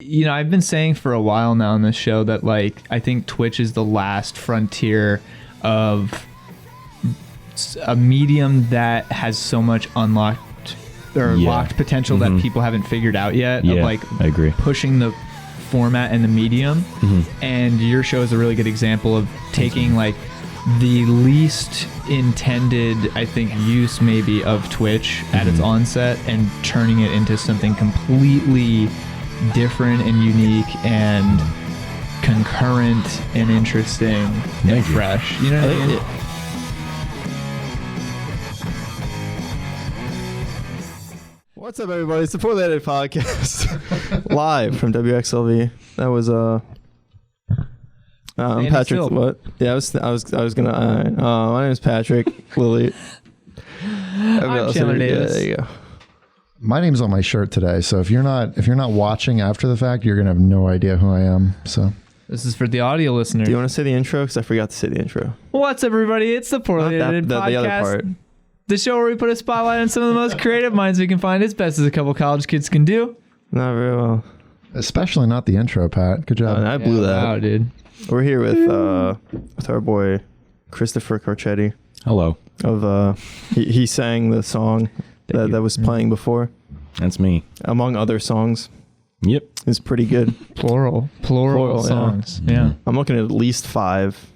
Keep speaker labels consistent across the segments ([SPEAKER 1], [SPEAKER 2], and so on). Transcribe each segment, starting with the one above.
[SPEAKER 1] You know, I've been saying for a while now on this show that, like, I think Twitch is the last frontier of a medium that has so much unlocked or locked potential that people haven't figured out yet.
[SPEAKER 2] Yeah,
[SPEAKER 1] of, like,
[SPEAKER 2] I agree.
[SPEAKER 1] Pushing the format and the medium. And your show is a really good example of taking, like, the least intended, I think, use maybe of Twitch at its onset and turning it into something completely different and unique and concurrent and interesting and fresh. You know what I mean?
[SPEAKER 3] What's up, everybody? It's the Poorly Edited Podcast live from WXLV. That was I'm Patrick.
[SPEAKER 1] Still.
[SPEAKER 3] What? Yeah, I was gonna. My name is Patrick. Lilly.
[SPEAKER 1] I'm Chandler Davis.
[SPEAKER 3] Yeah, there you go.
[SPEAKER 4] My name's on my shirt today, so if you're not watching after the fact, you're gonna have no idea who I am. So
[SPEAKER 1] This is for the audio listener.
[SPEAKER 3] Do you want to say the intro? Because I forgot to say the intro.
[SPEAKER 1] What's up, everybody? It's the Poorly Edited Podcast.
[SPEAKER 3] The other part.
[SPEAKER 1] The show where we put a spotlight on some of the most creative minds we can find, as best as a couple college kids can do.
[SPEAKER 3] Not very well.
[SPEAKER 4] especially not the intro, Pat. Good job.
[SPEAKER 3] I blew that.
[SPEAKER 1] Wow, dude.
[SPEAKER 3] We're here with our boy Christopher Carchedi.
[SPEAKER 2] Hello.
[SPEAKER 3] He sang the song that was playing before,
[SPEAKER 2] That's me.
[SPEAKER 3] among other songs.
[SPEAKER 2] Yep.
[SPEAKER 3] It's pretty good.
[SPEAKER 1] Plural songs. Yeah.
[SPEAKER 3] I'm looking at least 5.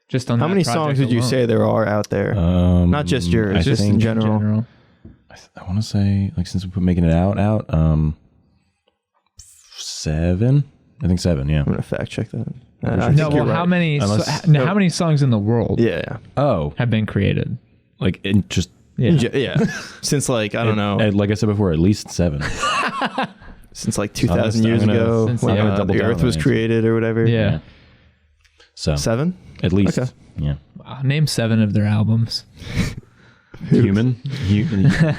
[SPEAKER 1] Just on
[SPEAKER 3] How
[SPEAKER 1] that
[SPEAKER 3] many
[SPEAKER 1] project
[SPEAKER 3] songs would you
[SPEAKER 1] alone.
[SPEAKER 3] say there are out there? Not just yours,
[SPEAKER 2] I
[SPEAKER 3] just in
[SPEAKER 2] think-
[SPEAKER 3] general.
[SPEAKER 2] I want to say, like, since we put making it out, 7. I think 7. Yeah.
[SPEAKER 3] I'm gonna fact check that. I
[SPEAKER 1] No,
[SPEAKER 3] think
[SPEAKER 1] well,
[SPEAKER 3] you're right.
[SPEAKER 1] how many
[SPEAKER 2] Unless-
[SPEAKER 1] how many songs in the world
[SPEAKER 3] Yeah,
[SPEAKER 2] Oh,
[SPEAKER 1] have been created?
[SPEAKER 2] like in just
[SPEAKER 1] Yeah.
[SPEAKER 3] Since like I don't know,
[SPEAKER 2] like I said before, at least 7.
[SPEAKER 3] since like
[SPEAKER 2] I'm
[SPEAKER 3] 2,000
[SPEAKER 2] gonna-
[SPEAKER 3] years
[SPEAKER 2] I'm gonna-
[SPEAKER 3] ago,
[SPEAKER 1] Since-
[SPEAKER 3] when
[SPEAKER 1] I'm
[SPEAKER 2] gonna double
[SPEAKER 3] the
[SPEAKER 2] down
[SPEAKER 3] Earth
[SPEAKER 2] on
[SPEAKER 3] was
[SPEAKER 2] that.
[SPEAKER 3] created or whatever.
[SPEAKER 1] Yeah.
[SPEAKER 2] So
[SPEAKER 3] 7.
[SPEAKER 2] at least.
[SPEAKER 3] Okay.
[SPEAKER 2] Yeah.
[SPEAKER 1] Wow, name 7 of their albums.
[SPEAKER 2] Human.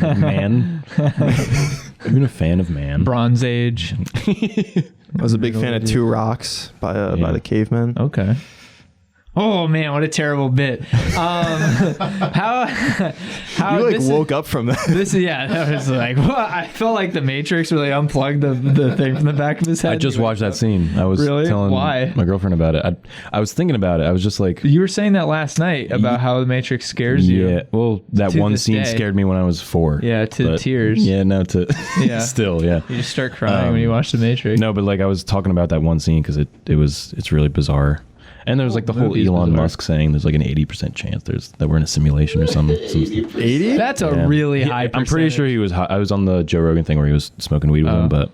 [SPEAKER 2] Man. I've been a fan of Man.
[SPEAKER 1] Bronze Age.
[SPEAKER 3] I was a big fan of Two Rocks by the Cavemen.
[SPEAKER 1] Okay. Oh man, what a terrible bit. How
[SPEAKER 3] You like
[SPEAKER 1] this
[SPEAKER 3] woke up from that.
[SPEAKER 1] that was like, what? I felt like the Matrix really unplugged the thing from the back of his head.
[SPEAKER 2] I just watched that scene. I was
[SPEAKER 1] Really?
[SPEAKER 2] telling
[SPEAKER 1] Why?
[SPEAKER 2] my girlfriend about it. I was thinking about it. I was just like,
[SPEAKER 1] You were saying that last night about how the Matrix scares you.
[SPEAKER 2] yeah. Well, that
[SPEAKER 1] To
[SPEAKER 2] one
[SPEAKER 1] this
[SPEAKER 2] scene
[SPEAKER 1] day.
[SPEAKER 2] scared me when I was 4.
[SPEAKER 1] Yeah, to tears.
[SPEAKER 2] Yeah, no, to
[SPEAKER 1] Yeah.
[SPEAKER 2] still, yeah.
[SPEAKER 1] You just start crying when you watch the Matrix.
[SPEAKER 2] No, but like I was talking about that one scene because it's really bizarre. And there was like the whole
[SPEAKER 1] movie's
[SPEAKER 2] Elon
[SPEAKER 1] bizarre.
[SPEAKER 2] Musk saying there's like an 80% chance that we're in a simulation or something.
[SPEAKER 3] 80?
[SPEAKER 1] That's a really high percentage.
[SPEAKER 2] I'm pretty sure he was high. I was on the Joe Rogan thing where he was smoking weed with him, but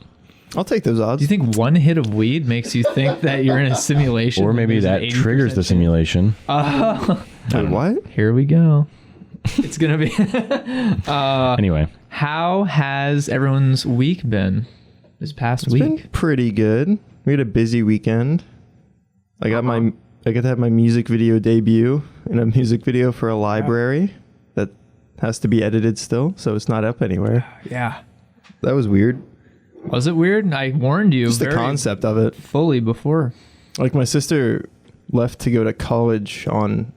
[SPEAKER 3] I'll take those odds.
[SPEAKER 1] Do you think one hit of weed makes you think that you're in a simulation?
[SPEAKER 2] or maybe
[SPEAKER 1] There's an
[SPEAKER 2] that
[SPEAKER 1] 80%
[SPEAKER 2] triggers the
[SPEAKER 1] chance?
[SPEAKER 2] simulation.
[SPEAKER 3] Wait, what?
[SPEAKER 1] Here we go. It's gonna be.
[SPEAKER 2] Anyway,
[SPEAKER 1] How has everyone's week been this past
[SPEAKER 3] It's
[SPEAKER 1] week?
[SPEAKER 3] been pretty good. We had a busy weekend. I got to have my music video debut in a music video for a library that has to be edited still, so it's not up anywhere.
[SPEAKER 1] Yeah.
[SPEAKER 3] That was weird.
[SPEAKER 1] Was it weird? I warned you
[SPEAKER 3] Just the
[SPEAKER 1] very
[SPEAKER 3] concept of it.
[SPEAKER 1] fully before.
[SPEAKER 3] Like my sister left to go to college on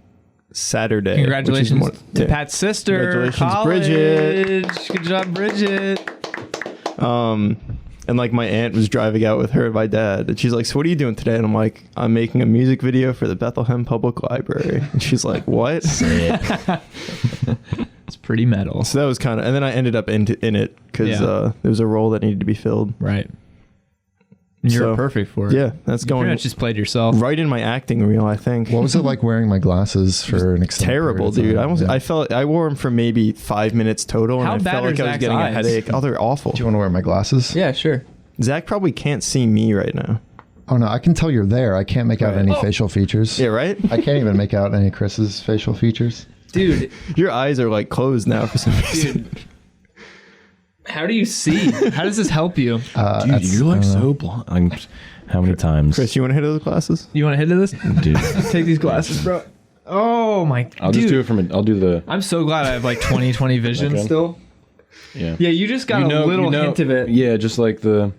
[SPEAKER 3] Saturday.
[SPEAKER 1] Congratulations
[SPEAKER 3] which is
[SPEAKER 1] to Pat's sister.
[SPEAKER 3] Congratulations,
[SPEAKER 1] college.
[SPEAKER 3] Bridget.
[SPEAKER 1] Good job, Bridget.
[SPEAKER 3] And like my aunt was driving out with her and my dad, and she's like, "So what are you doing today?" And I'm like, "I'm making a music video for the Bethlehem Public Library." And she's like, "What?"
[SPEAKER 1] It's pretty metal.
[SPEAKER 3] So that was kind of, and then I ended up in it because there was a role that needed to be filled.
[SPEAKER 1] Right. You're
[SPEAKER 3] So,
[SPEAKER 1] perfect for it.
[SPEAKER 3] Yeah, that's
[SPEAKER 1] You
[SPEAKER 3] going
[SPEAKER 1] pretty much just played yourself.
[SPEAKER 3] right in my acting reel, I think.
[SPEAKER 4] What was it like wearing my glasses for an extended
[SPEAKER 3] Terrible,
[SPEAKER 4] period of
[SPEAKER 3] dude.
[SPEAKER 4] time?
[SPEAKER 3] I wore them for maybe 5 minutes total, and
[SPEAKER 1] How
[SPEAKER 3] I
[SPEAKER 1] bad
[SPEAKER 3] felt
[SPEAKER 1] are
[SPEAKER 3] like I was
[SPEAKER 1] Zach's
[SPEAKER 3] getting
[SPEAKER 1] eyes?
[SPEAKER 3] a headache. Oh, they're awful.
[SPEAKER 4] Do you want to wear my glasses?
[SPEAKER 1] Yeah, sure.
[SPEAKER 3] Zach probably can't see me right now.
[SPEAKER 4] Oh no, I can tell you're there. I can't make out
[SPEAKER 3] Right.
[SPEAKER 4] any facial features.
[SPEAKER 3] Yeah, right?
[SPEAKER 4] I can't even make out any Chris's facial features.
[SPEAKER 1] Dude,
[SPEAKER 3] Your eyes are like closed now for some reason.
[SPEAKER 1] dude. How do you see? How does this help you?
[SPEAKER 2] dude,
[SPEAKER 4] That's-
[SPEAKER 2] you're like so blind. Like, how many times?
[SPEAKER 3] Chris, you want to hit those glasses?
[SPEAKER 1] You want to hit this?
[SPEAKER 2] dude,
[SPEAKER 1] Take these glasses, bro. Oh my.
[SPEAKER 2] I'll
[SPEAKER 1] dude.
[SPEAKER 2] just do it from. I'll do the.
[SPEAKER 1] I'm so glad I have like 20/20 vision
[SPEAKER 2] Okay.
[SPEAKER 1] still.
[SPEAKER 2] Yeah.
[SPEAKER 1] Yeah, you just got a little hint of it.
[SPEAKER 2] Yeah, just like the.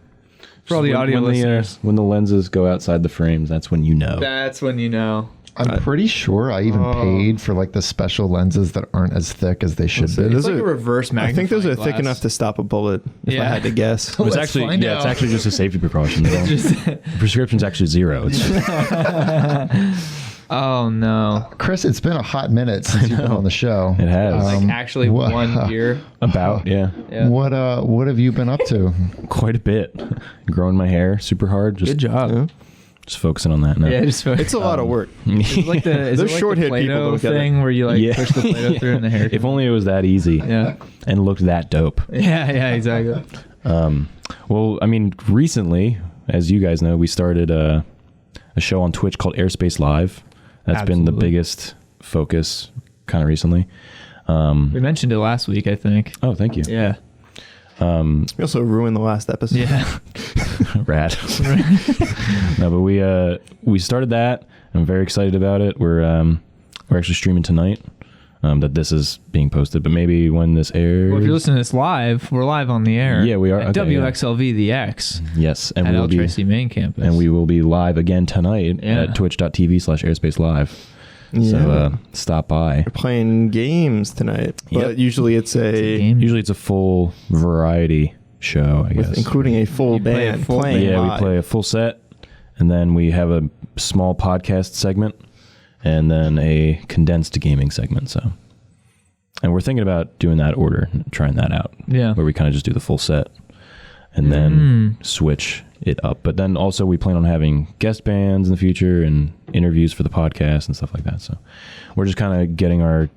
[SPEAKER 1] For all the audio
[SPEAKER 2] when
[SPEAKER 1] listeners.
[SPEAKER 2] when the lenses go outside the frames, that's when you know.
[SPEAKER 1] That's when you know.
[SPEAKER 4] I'm pretty sure I even paid for like the special lenses that aren't as thick as they should be.
[SPEAKER 1] It's like a reverse magnifying
[SPEAKER 3] I think those are thick
[SPEAKER 1] glass.
[SPEAKER 3] enough to stop a bullet. If I had to guess.
[SPEAKER 2] It's
[SPEAKER 4] Let's
[SPEAKER 2] actually
[SPEAKER 4] find
[SPEAKER 2] it's
[SPEAKER 4] out.
[SPEAKER 2] actually just a safety precaution. The prescription's actually 0. It's
[SPEAKER 1] Oh no!
[SPEAKER 4] Chris, it's been a hot minute since you've been on the show.
[SPEAKER 2] It has.
[SPEAKER 1] Like actually
[SPEAKER 4] wha-
[SPEAKER 1] 1 year.
[SPEAKER 2] about
[SPEAKER 1] Yeah.
[SPEAKER 4] What have you been up to?
[SPEAKER 2] quite a bit. Growing my hair super hard. Just
[SPEAKER 1] Good job.
[SPEAKER 3] Yeah.
[SPEAKER 2] just focusing on that now.
[SPEAKER 1] Yeah, just
[SPEAKER 3] It's a lot of work.
[SPEAKER 1] is it like the
[SPEAKER 3] Those short-haired people
[SPEAKER 1] Play-Doh
[SPEAKER 3] don't get it.
[SPEAKER 1] thing where you like
[SPEAKER 2] Yeah.
[SPEAKER 1] push the Play-Doh through in the hair.
[SPEAKER 2] If only it was that easy
[SPEAKER 1] Yeah.
[SPEAKER 2] and looked that dope.
[SPEAKER 1] Yeah, exactly.
[SPEAKER 2] Well, I mean, recently, as you guys know, we started a show on Twitch called Airspace Live. That's been the
[SPEAKER 1] Absolutely.
[SPEAKER 2] biggest focus kind of recently.
[SPEAKER 1] We mentioned it last week, I think.
[SPEAKER 2] Oh, thank you.
[SPEAKER 1] Yeah.
[SPEAKER 3] We also ruined the last episode.
[SPEAKER 1] Yeah.
[SPEAKER 2] Rad. No, but we started that. I'm very excited about it. We're actually streaming tonight. That this is being posted, but maybe when this airs.
[SPEAKER 1] Well, if you're listening to this live, we're live on the air.
[SPEAKER 2] Yeah, we are.
[SPEAKER 1] At
[SPEAKER 2] Okay, yeah.
[SPEAKER 1] WXLV the X
[SPEAKER 2] Yes, and
[SPEAKER 1] at
[SPEAKER 2] we will
[SPEAKER 1] El
[SPEAKER 2] be
[SPEAKER 1] Tracy main campus.
[SPEAKER 2] and we will be live again tonight
[SPEAKER 1] Yeah.
[SPEAKER 2] at twitch.tv/airspace live.
[SPEAKER 3] Yeah.
[SPEAKER 2] So stop by.
[SPEAKER 3] We're playing games tonight, but
[SPEAKER 2] Yep.
[SPEAKER 3] usually it's a
[SPEAKER 1] Game.
[SPEAKER 2] Usually it's a full variety show, I guess.
[SPEAKER 3] with including a full
[SPEAKER 1] You play a
[SPEAKER 3] band
[SPEAKER 1] full
[SPEAKER 3] playing
[SPEAKER 2] Yeah,
[SPEAKER 3] live.
[SPEAKER 2] we play a full set, and then we have a small podcast segment, and then a condensed gaming segment. So, and we're thinking about doing that order, trying that out.
[SPEAKER 1] Yeah.
[SPEAKER 2] Where we kind of just do the full set, and then switch it up. But then also we plan on having guest bands in the future and interviews for the podcast and stuff like that. So, we're just kind of getting our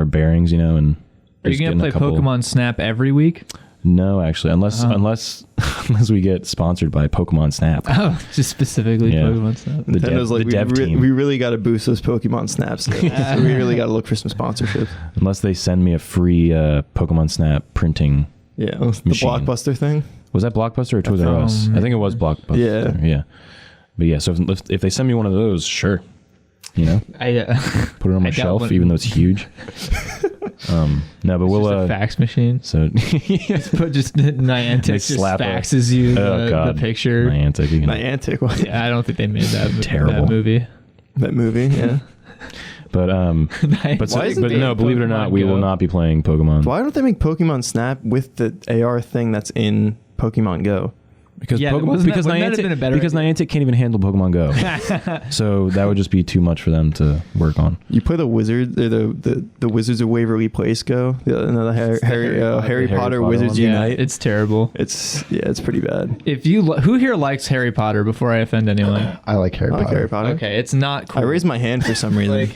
[SPEAKER 2] bearings, you know. And
[SPEAKER 1] Are you
[SPEAKER 2] just
[SPEAKER 1] gonna
[SPEAKER 2] getting
[SPEAKER 1] play
[SPEAKER 2] a couple-
[SPEAKER 1] Pokemon Snap every week?
[SPEAKER 2] No, actually, unless we get sponsored by Pokemon Snap.
[SPEAKER 1] Oh, just specifically
[SPEAKER 2] Yeah.
[SPEAKER 1] Pokemon Snap.
[SPEAKER 2] The
[SPEAKER 3] Nintendo's
[SPEAKER 2] dev-
[SPEAKER 3] like,
[SPEAKER 2] the dev team.
[SPEAKER 3] we really got to boost those Pokemon snaps. So we really got to look for some sponsorships.
[SPEAKER 2] Unless they send me a free Pokemon Snap printing.
[SPEAKER 3] Yeah, the
[SPEAKER 2] Machine.
[SPEAKER 3] Blockbuster thing.
[SPEAKER 2] Was that Blockbuster or Toys R Us? I think it was Blockbuster.
[SPEAKER 3] Yeah.
[SPEAKER 2] Yeah. But yeah, so if they send me one of those, sure. You know,
[SPEAKER 1] I
[SPEAKER 2] put it on my
[SPEAKER 1] I doubt
[SPEAKER 2] shelf,
[SPEAKER 1] one-
[SPEAKER 2] even though it's huge. No, but
[SPEAKER 1] just
[SPEAKER 2] we'll
[SPEAKER 1] a fax machine.
[SPEAKER 2] so
[SPEAKER 1] But just Niantic
[SPEAKER 2] They
[SPEAKER 1] just
[SPEAKER 2] slap a-
[SPEAKER 1] faxes you
[SPEAKER 2] oh
[SPEAKER 1] the
[SPEAKER 2] god,
[SPEAKER 1] picture.
[SPEAKER 2] Niantic, you can-
[SPEAKER 3] Niantic one.
[SPEAKER 1] Yeah, I don't think they made that
[SPEAKER 2] Terrible.
[SPEAKER 1] that movie.
[SPEAKER 3] That movie. Yeah.
[SPEAKER 2] but but
[SPEAKER 3] Why isn't
[SPEAKER 2] no,
[SPEAKER 3] the
[SPEAKER 2] believe it or not,
[SPEAKER 1] Pokemon
[SPEAKER 2] we
[SPEAKER 1] Go?
[SPEAKER 2] will not be playing Pokemon
[SPEAKER 3] Why don't they make Pokemon Snap with the AR thing that's in Pokemon Go?
[SPEAKER 2] because
[SPEAKER 1] Yeah,
[SPEAKER 2] Pokemon,
[SPEAKER 1] wasn't that-
[SPEAKER 2] because
[SPEAKER 1] wouldn't that have
[SPEAKER 2] Niantic
[SPEAKER 1] been a better
[SPEAKER 2] because
[SPEAKER 1] idea?
[SPEAKER 2] Niantic can't even handle Pokemon Go, so that would just be too much for them to work on.
[SPEAKER 3] You play the Wizard, or the Wizards of Waverly Place Go. Another Harry Potter
[SPEAKER 2] Potter
[SPEAKER 3] Wizards
[SPEAKER 2] one.
[SPEAKER 1] Yeah,
[SPEAKER 3] Unite.
[SPEAKER 1] it's terrible.
[SPEAKER 3] It's pretty bad.
[SPEAKER 1] If you who here likes Harry Potter? Before I offend anyone,
[SPEAKER 4] I like Harry
[SPEAKER 3] I like
[SPEAKER 4] Potter.
[SPEAKER 3] Harry Potter.
[SPEAKER 1] okay, it's not cool.
[SPEAKER 3] I raised my hand for some reason.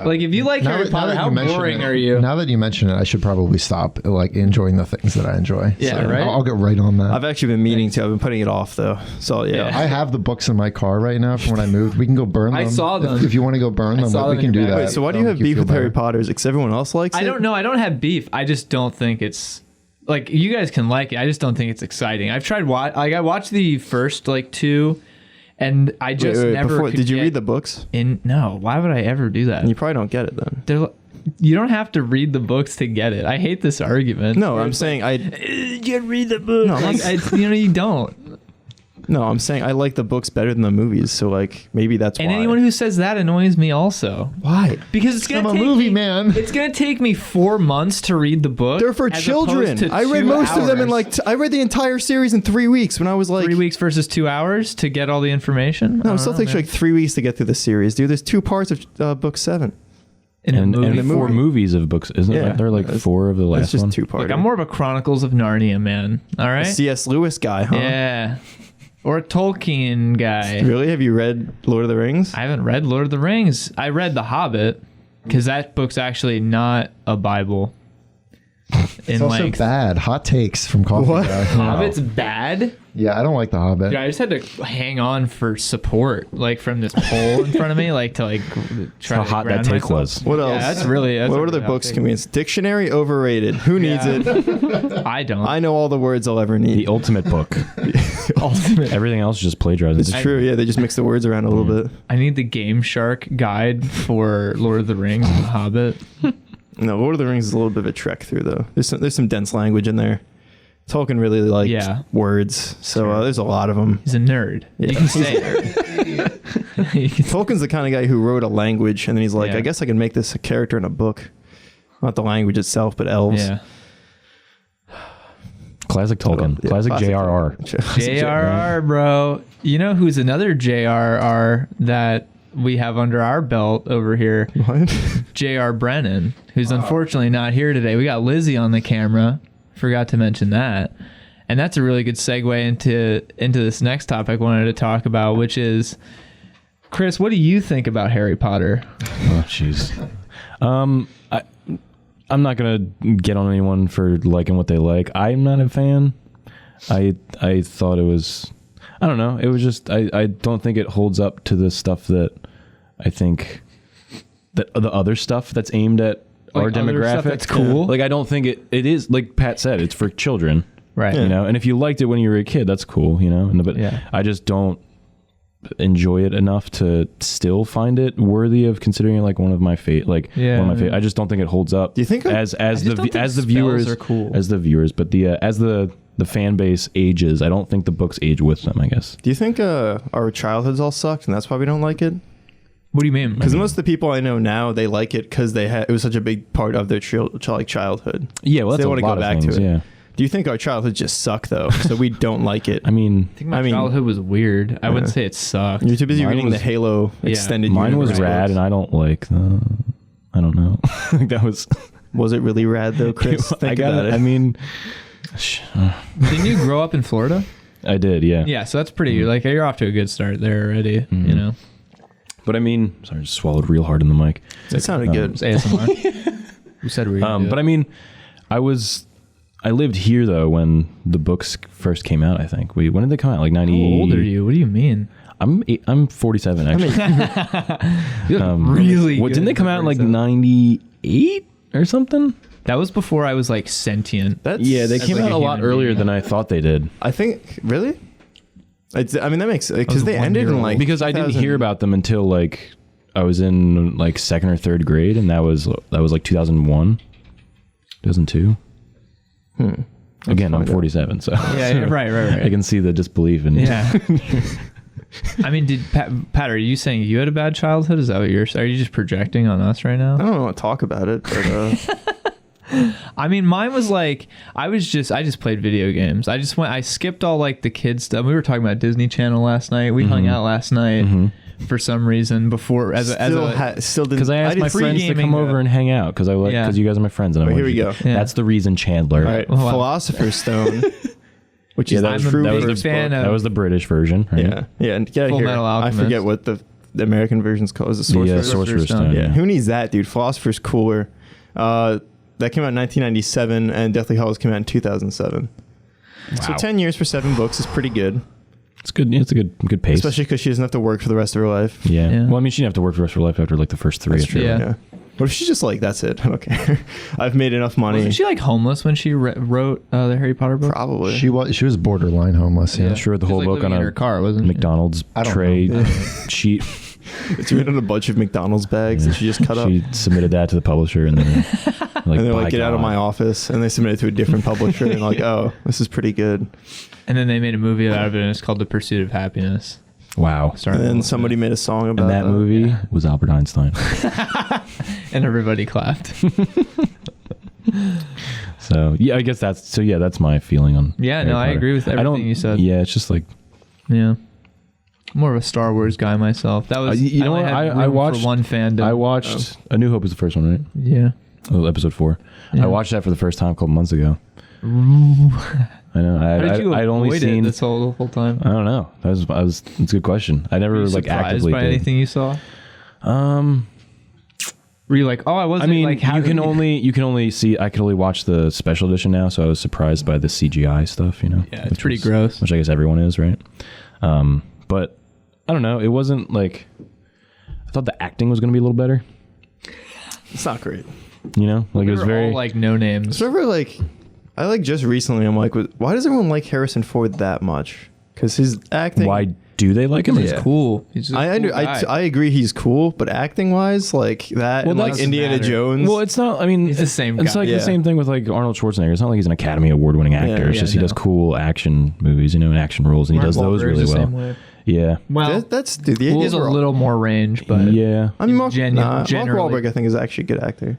[SPEAKER 1] like if you like Harry Potter, how boring are you?
[SPEAKER 4] Now that you mention it, I should probably stop like enjoying the things that I enjoy.
[SPEAKER 1] Yeah, right?
[SPEAKER 4] I'll get right on that.
[SPEAKER 3] I've actually been meaning to. I've been putting it off though. So yeah.
[SPEAKER 1] Yeah.
[SPEAKER 4] I have the books in my car right now from when I moved. We can go burn them.
[SPEAKER 1] I saw them.
[SPEAKER 4] If you want to go burn
[SPEAKER 1] I
[SPEAKER 4] them,
[SPEAKER 1] saw
[SPEAKER 4] we
[SPEAKER 1] them
[SPEAKER 4] can
[SPEAKER 1] in
[SPEAKER 4] do
[SPEAKER 1] your
[SPEAKER 4] that.
[SPEAKER 1] bag.
[SPEAKER 3] Wait, so why do you
[SPEAKER 4] That'll
[SPEAKER 3] have
[SPEAKER 4] make
[SPEAKER 3] beef
[SPEAKER 4] feel
[SPEAKER 3] with Harry
[SPEAKER 4] better.
[SPEAKER 3] Potter? Is it because everyone else likes it?
[SPEAKER 1] I don't know. I don't have beef. I just don't think it's like you guys can like it. I just don't think it's exciting. I've tried I watched the first like 2, and I just never. could
[SPEAKER 3] Did you
[SPEAKER 1] get
[SPEAKER 3] read the books?
[SPEAKER 1] No, why would I ever do that?
[SPEAKER 3] You probably don't get it then.
[SPEAKER 1] You don't have to read the books to get it. I hate this argument.
[SPEAKER 3] No, I'm saying
[SPEAKER 1] You read the book.
[SPEAKER 3] No, I'm
[SPEAKER 1] Like, you don't.
[SPEAKER 3] No, I'm saying I like the books better than the movies. So like maybe that's
[SPEAKER 1] And
[SPEAKER 3] why.
[SPEAKER 1] anyone who says that annoys me also.
[SPEAKER 3] Why?
[SPEAKER 1] Because it's gonna
[SPEAKER 4] I'm a
[SPEAKER 1] take
[SPEAKER 4] movie
[SPEAKER 1] me,
[SPEAKER 4] man.
[SPEAKER 1] It's gonna take me 4 months to read the book.
[SPEAKER 3] They're for
[SPEAKER 1] as
[SPEAKER 3] children.
[SPEAKER 1] opposed to
[SPEAKER 3] I read
[SPEAKER 1] 2
[SPEAKER 3] most of them in
[SPEAKER 1] hours.
[SPEAKER 3] like I read the entire series in 3 weeks when I was like
[SPEAKER 1] 3 weeks versus 2 hours to get all the information.
[SPEAKER 3] No, it still takes you like 3 weeks to get through the series, dude. There's 2 parts of book 7.
[SPEAKER 1] in a movie.
[SPEAKER 2] And 4 movies of books, isn't
[SPEAKER 3] Yeah.
[SPEAKER 2] it? There are like 4 of the
[SPEAKER 3] That's
[SPEAKER 2] last
[SPEAKER 3] just
[SPEAKER 2] one.
[SPEAKER 3] 2 parts.
[SPEAKER 1] Look, I'm more of a Chronicles of Narnia man. All right.
[SPEAKER 3] C.S. Lewis guy, huh?
[SPEAKER 1] Yeah. Or a Tolkien guy.
[SPEAKER 3] Really? Have you read Lord of the Rings?
[SPEAKER 1] I haven't read Lord of the Rings. I read The Hobbit because that book's actually not a Bible.
[SPEAKER 4] It's also bad. Hot takes from Coffee
[SPEAKER 3] What?
[SPEAKER 4] Guy.
[SPEAKER 1] Hobbit's bad.
[SPEAKER 4] Yeah, I don't like The Hobbit.
[SPEAKER 1] Yeah, I just had to hang on for support, like from this pole in front of me, like to like try
[SPEAKER 2] How
[SPEAKER 1] to
[SPEAKER 2] hot that
[SPEAKER 1] ground
[SPEAKER 2] take
[SPEAKER 1] myself.
[SPEAKER 2] was.
[SPEAKER 3] What else?
[SPEAKER 1] Yeah, that's really. That's
[SPEAKER 3] what
[SPEAKER 1] a
[SPEAKER 3] other
[SPEAKER 1] really
[SPEAKER 3] books
[SPEAKER 1] hot
[SPEAKER 3] can we? Dictionary overrated. Who needs
[SPEAKER 1] Yeah.
[SPEAKER 3] it?
[SPEAKER 1] I don't.
[SPEAKER 3] I know all the words I'll ever need.
[SPEAKER 2] The ultimate book.
[SPEAKER 1] Ultimate.
[SPEAKER 2] Everything else is just plagiarizing.
[SPEAKER 3] It's true. Yeah, they just mix the words around a little bit.
[SPEAKER 1] I need the Game Shark guide for Lord of the Rings and The Hobbit.
[SPEAKER 3] No, Lord of the Rings is a little bit of a trek through though. There's some dense language in there. Tolkien really liked
[SPEAKER 1] Yeah.
[SPEAKER 3] words, so there's a lot of them.
[SPEAKER 1] He's a nerd.
[SPEAKER 3] Yeah.
[SPEAKER 1] You can say it.
[SPEAKER 3] Tolkien's the kind of guy who wrote a language, and then he's like,
[SPEAKER 1] Yeah.
[SPEAKER 3] I guess I can make this a character in a book. Not the language itself, but elves.
[SPEAKER 1] Yeah.
[SPEAKER 2] Classic Tolkien.
[SPEAKER 3] Yeah,
[SPEAKER 2] classic
[SPEAKER 3] classic
[SPEAKER 2] JRR.
[SPEAKER 1] JRR, bro. You know who's another JRR that we have under our belt over here?
[SPEAKER 3] What?
[SPEAKER 1] JR Brennan, who's unfortunately not here today. We got Lizzy on the camera. Forgot to mention that. And that's a really good segue into this next topic I wanted to talk about, which is, Chris, what do you think about Harry Potter?
[SPEAKER 2] Oh, jeez. I'm not gonna get on anyone for liking what they like. I'm not a fan. I thought it was, I don't know. It was just, I don't think it holds up to the stuff that I think that the other stuff that's aimed at
[SPEAKER 1] Like
[SPEAKER 2] our
[SPEAKER 1] other
[SPEAKER 2] demographic.
[SPEAKER 1] stuff that's cool?
[SPEAKER 2] Like I don't think it is, like Pat said, it's for children.
[SPEAKER 1] Right.
[SPEAKER 2] You know, and if you liked it when you were a kid, that's cool, you know. But
[SPEAKER 1] Yeah.
[SPEAKER 2] I just don't enjoy it enough to still find it worthy of considering it like one of my one of my favorite. I just don't think it holds up.
[SPEAKER 3] Do you think
[SPEAKER 2] as the
[SPEAKER 1] spells
[SPEAKER 2] viewers
[SPEAKER 1] are cool.
[SPEAKER 2] as the viewers, but as the fan base ages, I don't think the books age with them, I guess.
[SPEAKER 3] Do you think our childhoods all sucked, and that's why we don't like it?
[SPEAKER 1] What do you mean?
[SPEAKER 3] Because most of the people I know now, they like it because it was such a big part of their childhood.
[SPEAKER 2] Yeah, well,
[SPEAKER 3] So
[SPEAKER 2] that's
[SPEAKER 3] they want to go back
[SPEAKER 2] things,
[SPEAKER 3] to it.
[SPEAKER 2] Yeah.
[SPEAKER 3] Do you think our childhood just suck though, so we don't like it?
[SPEAKER 2] I mean,
[SPEAKER 1] I think my childhood was weird. I wouldn't say it sucked.
[SPEAKER 3] You're too busy
[SPEAKER 2] Mine
[SPEAKER 3] reading
[SPEAKER 2] was-
[SPEAKER 3] the Halo extended
[SPEAKER 2] mine was
[SPEAKER 3] universe
[SPEAKER 2] rad,
[SPEAKER 3] books.
[SPEAKER 2] and I don't like I don't know. That was
[SPEAKER 3] Was it really rad though, Chris?
[SPEAKER 2] I
[SPEAKER 3] Think
[SPEAKER 2] got
[SPEAKER 3] about
[SPEAKER 2] it.
[SPEAKER 3] it.
[SPEAKER 2] I mean,
[SPEAKER 1] Didn't you grow up in Florida?
[SPEAKER 2] I did, yeah.
[SPEAKER 1] Yeah, so that's pretty, like, you're off to a good start there already, you know?
[SPEAKER 2] But I mean, sorry, I just swallowed real hard in the mic.
[SPEAKER 3] It sounded good.
[SPEAKER 1] It's ASMR. We said we were gonna do
[SPEAKER 2] But
[SPEAKER 1] it.
[SPEAKER 2] I mean, I lived here though when the books first came out. I think when did they come out? Like 90.
[SPEAKER 1] How old are you? What do you mean?
[SPEAKER 2] I'm 47 actually.
[SPEAKER 1] You look really
[SPEAKER 2] What
[SPEAKER 1] good
[SPEAKER 2] didn't they come
[SPEAKER 1] for
[SPEAKER 2] out in like
[SPEAKER 1] 47.
[SPEAKER 2] 98 or something?
[SPEAKER 1] That was before I was, like, sentient.
[SPEAKER 3] That's,
[SPEAKER 2] Yeah, they
[SPEAKER 1] As
[SPEAKER 2] came
[SPEAKER 1] like
[SPEAKER 2] out
[SPEAKER 1] a
[SPEAKER 2] a lot
[SPEAKER 1] human
[SPEAKER 2] earlier
[SPEAKER 1] being.
[SPEAKER 2] than I thought they did.
[SPEAKER 3] I think really. I mean that makes because they
[SPEAKER 1] 1
[SPEAKER 3] ended
[SPEAKER 1] year
[SPEAKER 3] in
[SPEAKER 1] old.
[SPEAKER 3] like
[SPEAKER 2] Because I didn't
[SPEAKER 3] 2000
[SPEAKER 2] hear about them until like I was in like second or third grade, and that was like 2001, 2002. Again, I'm
[SPEAKER 3] find out.
[SPEAKER 2] 47, so
[SPEAKER 1] Yeah, right.
[SPEAKER 2] I can see the disbelief in.
[SPEAKER 1] Yeah. I mean, did Pat, are you saying you had a bad childhood? Is that what are you just projecting on us right now?
[SPEAKER 3] I don't want to talk about it, but
[SPEAKER 1] I mean, mine was like, I just played video games. I skipped all like the kids stuff. We were talking about Disney Channel last night. We hung out last night for some reason before
[SPEAKER 3] still didn't.
[SPEAKER 2] Because I asked my
[SPEAKER 1] free
[SPEAKER 2] friends to
[SPEAKER 1] gaming,
[SPEAKER 2] come over and hang out because
[SPEAKER 1] Yeah.
[SPEAKER 2] you guys are my friends, and I
[SPEAKER 3] Well,
[SPEAKER 2] wanted
[SPEAKER 3] here we
[SPEAKER 2] you-
[SPEAKER 3] go.
[SPEAKER 1] Yeah.
[SPEAKER 2] That's the reason, Chandler.
[SPEAKER 3] All right,
[SPEAKER 1] Oh, wow.
[SPEAKER 3] Philosopher's Stone, which is
[SPEAKER 2] that
[SPEAKER 3] the
[SPEAKER 2] was-
[SPEAKER 3] true
[SPEAKER 2] that was the
[SPEAKER 3] first
[SPEAKER 1] fan
[SPEAKER 3] book.
[SPEAKER 1] of-
[SPEAKER 2] That was the British version, right?
[SPEAKER 3] Yeah, and get out
[SPEAKER 1] Full
[SPEAKER 3] here.
[SPEAKER 1] Metal
[SPEAKER 3] I
[SPEAKER 1] Alchemist.
[SPEAKER 3] forget what the American version's called. Is it
[SPEAKER 2] The
[SPEAKER 3] Sorcerer's
[SPEAKER 2] Sorcerer's
[SPEAKER 1] Stone.
[SPEAKER 2] Stone.
[SPEAKER 3] Yeah,
[SPEAKER 2] Yeah.
[SPEAKER 3] who needs that, dude? Philosopher's cooler. That came out in 1997, and Deathly Hallows came out in 2007. So
[SPEAKER 2] Wow.
[SPEAKER 3] 10 years for 7 books is pretty good,
[SPEAKER 2] It's good. It's a good pace.
[SPEAKER 3] especially because she doesn't have to work for the rest of her life.
[SPEAKER 2] yeah.
[SPEAKER 1] Yeah.
[SPEAKER 2] Well, I mean, she didn't have to work for the rest of her life after like the first 3.
[SPEAKER 3] That's true.
[SPEAKER 1] Yeah.
[SPEAKER 3] Yeah. What if she's just like, that's it? I don't care. I've made enough money.
[SPEAKER 1] Wasn't she like homeless when she wrote the Harry Potter book?
[SPEAKER 3] Probably.
[SPEAKER 4] She was borderline homeless. Yeah.
[SPEAKER 2] She wrote the
[SPEAKER 1] She
[SPEAKER 2] whole
[SPEAKER 1] was, like,
[SPEAKER 2] book
[SPEAKER 1] living
[SPEAKER 2] on
[SPEAKER 1] in her car, wasn't she?
[SPEAKER 2] McDonald's
[SPEAKER 4] I don't
[SPEAKER 2] tray
[SPEAKER 4] know.
[SPEAKER 2] sheet.
[SPEAKER 3] She made on a bunch of McDonald's bags that she just cut up.
[SPEAKER 2] She submitted that to the publisher, and then like,
[SPEAKER 3] And they're
[SPEAKER 2] by
[SPEAKER 3] like, get out of
[SPEAKER 2] God.
[SPEAKER 3] my office. And they submit it to a different publisher. And like, oh, this is pretty good.
[SPEAKER 1] And then they made a movie out of it, and it's called The Pursuit of Happiness.
[SPEAKER 2] Wow.
[SPEAKER 1] Starring
[SPEAKER 3] And then
[SPEAKER 1] Will
[SPEAKER 3] somebody
[SPEAKER 1] Smith.
[SPEAKER 3] made a song about
[SPEAKER 2] And that movie was Albert Einstein.
[SPEAKER 1] And everybody clapped.
[SPEAKER 2] So yeah, I guess that's my feeling on.
[SPEAKER 1] Yeah,
[SPEAKER 2] Harry
[SPEAKER 1] no, I
[SPEAKER 2] Potter.
[SPEAKER 1] agree with
[SPEAKER 2] I don't-
[SPEAKER 1] everything you said.
[SPEAKER 2] Yeah, it's just like
[SPEAKER 1] Yeah. More of a Star Wars guy myself. That was
[SPEAKER 2] you know
[SPEAKER 1] only
[SPEAKER 2] what?
[SPEAKER 1] had
[SPEAKER 2] I
[SPEAKER 1] room
[SPEAKER 2] watched
[SPEAKER 1] for one fandom.
[SPEAKER 2] I watched A New Hope is the first one, right?
[SPEAKER 1] Yeah.
[SPEAKER 2] Oh, episode 4.
[SPEAKER 1] Yeah.
[SPEAKER 2] I watched that for the first time a couple months ago. I know.
[SPEAKER 1] How did you
[SPEAKER 2] I'd only
[SPEAKER 1] avoid
[SPEAKER 2] seen.
[SPEAKER 1] it this whole time?
[SPEAKER 2] I don't know. It's a good question. I never
[SPEAKER 1] Were you
[SPEAKER 2] like
[SPEAKER 1] surprised
[SPEAKER 2] actively
[SPEAKER 1] by
[SPEAKER 2] did.
[SPEAKER 1] anything you saw?
[SPEAKER 2] Um,
[SPEAKER 1] Were you like, oh, I
[SPEAKER 2] I
[SPEAKER 1] wasn't
[SPEAKER 2] mean,
[SPEAKER 1] like, how
[SPEAKER 2] you
[SPEAKER 1] did
[SPEAKER 2] can only see. I could only watch the special edition now, so I was surprised by the CGI stuff. You know,
[SPEAKER 1] Yeah, it's
[SPEAKER 2] which
[SPEAKER 1] pretty gross.
[SPEAKER 2] Which I guess everyone is, right? But I don't know. It wasn't like I thought the acting was going to be a little better.
[SPEAKER 3] It's not great.
[SPEAKER 2] You know, like it was
[SPEAKER 1] They were
[SPEAKER 2] very
[SPEAKER 1] all, like no names.
[SPEAKER 3] It's never like, just recently, I'm like, why does everyone like Harrison Ford that much? Because his acting.
[SPEAKER 2] Why do they like him?
[SPEAKER 1] He's cool. He's a cool guy.
[SPEAKER 3] I agree he's cool, but acting wise, like that,
[SPEAKER 2] Well,
[SPEAKER 3] and like
[SPEAKER 1] doesn't
[SPEAKER 3] Indiana
[SPEAKER 1] matter.
[SPEAKER 3] Jones.
[SPEAKER 2] Well, it's not. I mean,
[SPEAKER 1] He's the same
[SPEAKER 2] It's
[SPEAKER 1] guy.
[SPEAKER 2] like
[SPEAKER 3] Yeah.
[SPEAKER 2] the same thing with like Arnold Schwarzenegger. It's not like he's an Academy Award-winning actor. It's
[SPEAKER 1] yeah,
[SPEAKER 2] just he does
[SPEAKER 1] no.
[SPEAKER 2] cool action movies, and action roles, and he
[SPEAKER 1] Mark
[SPEAKER 2] does those
[SPEAKER 1] Wahlberg's
[SPEAKER 2] really
[SPEAKER 1] the same
[SPEAKER 2] well.
[SPEAKER 1] way.
[SPEAKER 2] Yeah.
[SPEAKER 1] Well,
[SPEAKER 3] that's dude. The
[SPEAKER 1] he
[SPEAKER 3] ideas
[SPEAKER 1] has a
[SPEAKER 3] were all-
[SPEAKER 1] little more range, but
[SPEAKER 2] Yeah.
[SPEAKER 3] I mean, Mark
[SPEAKER 1] generally-
[SPEAKER 3] Wahlberg, I think, is actually a good actor.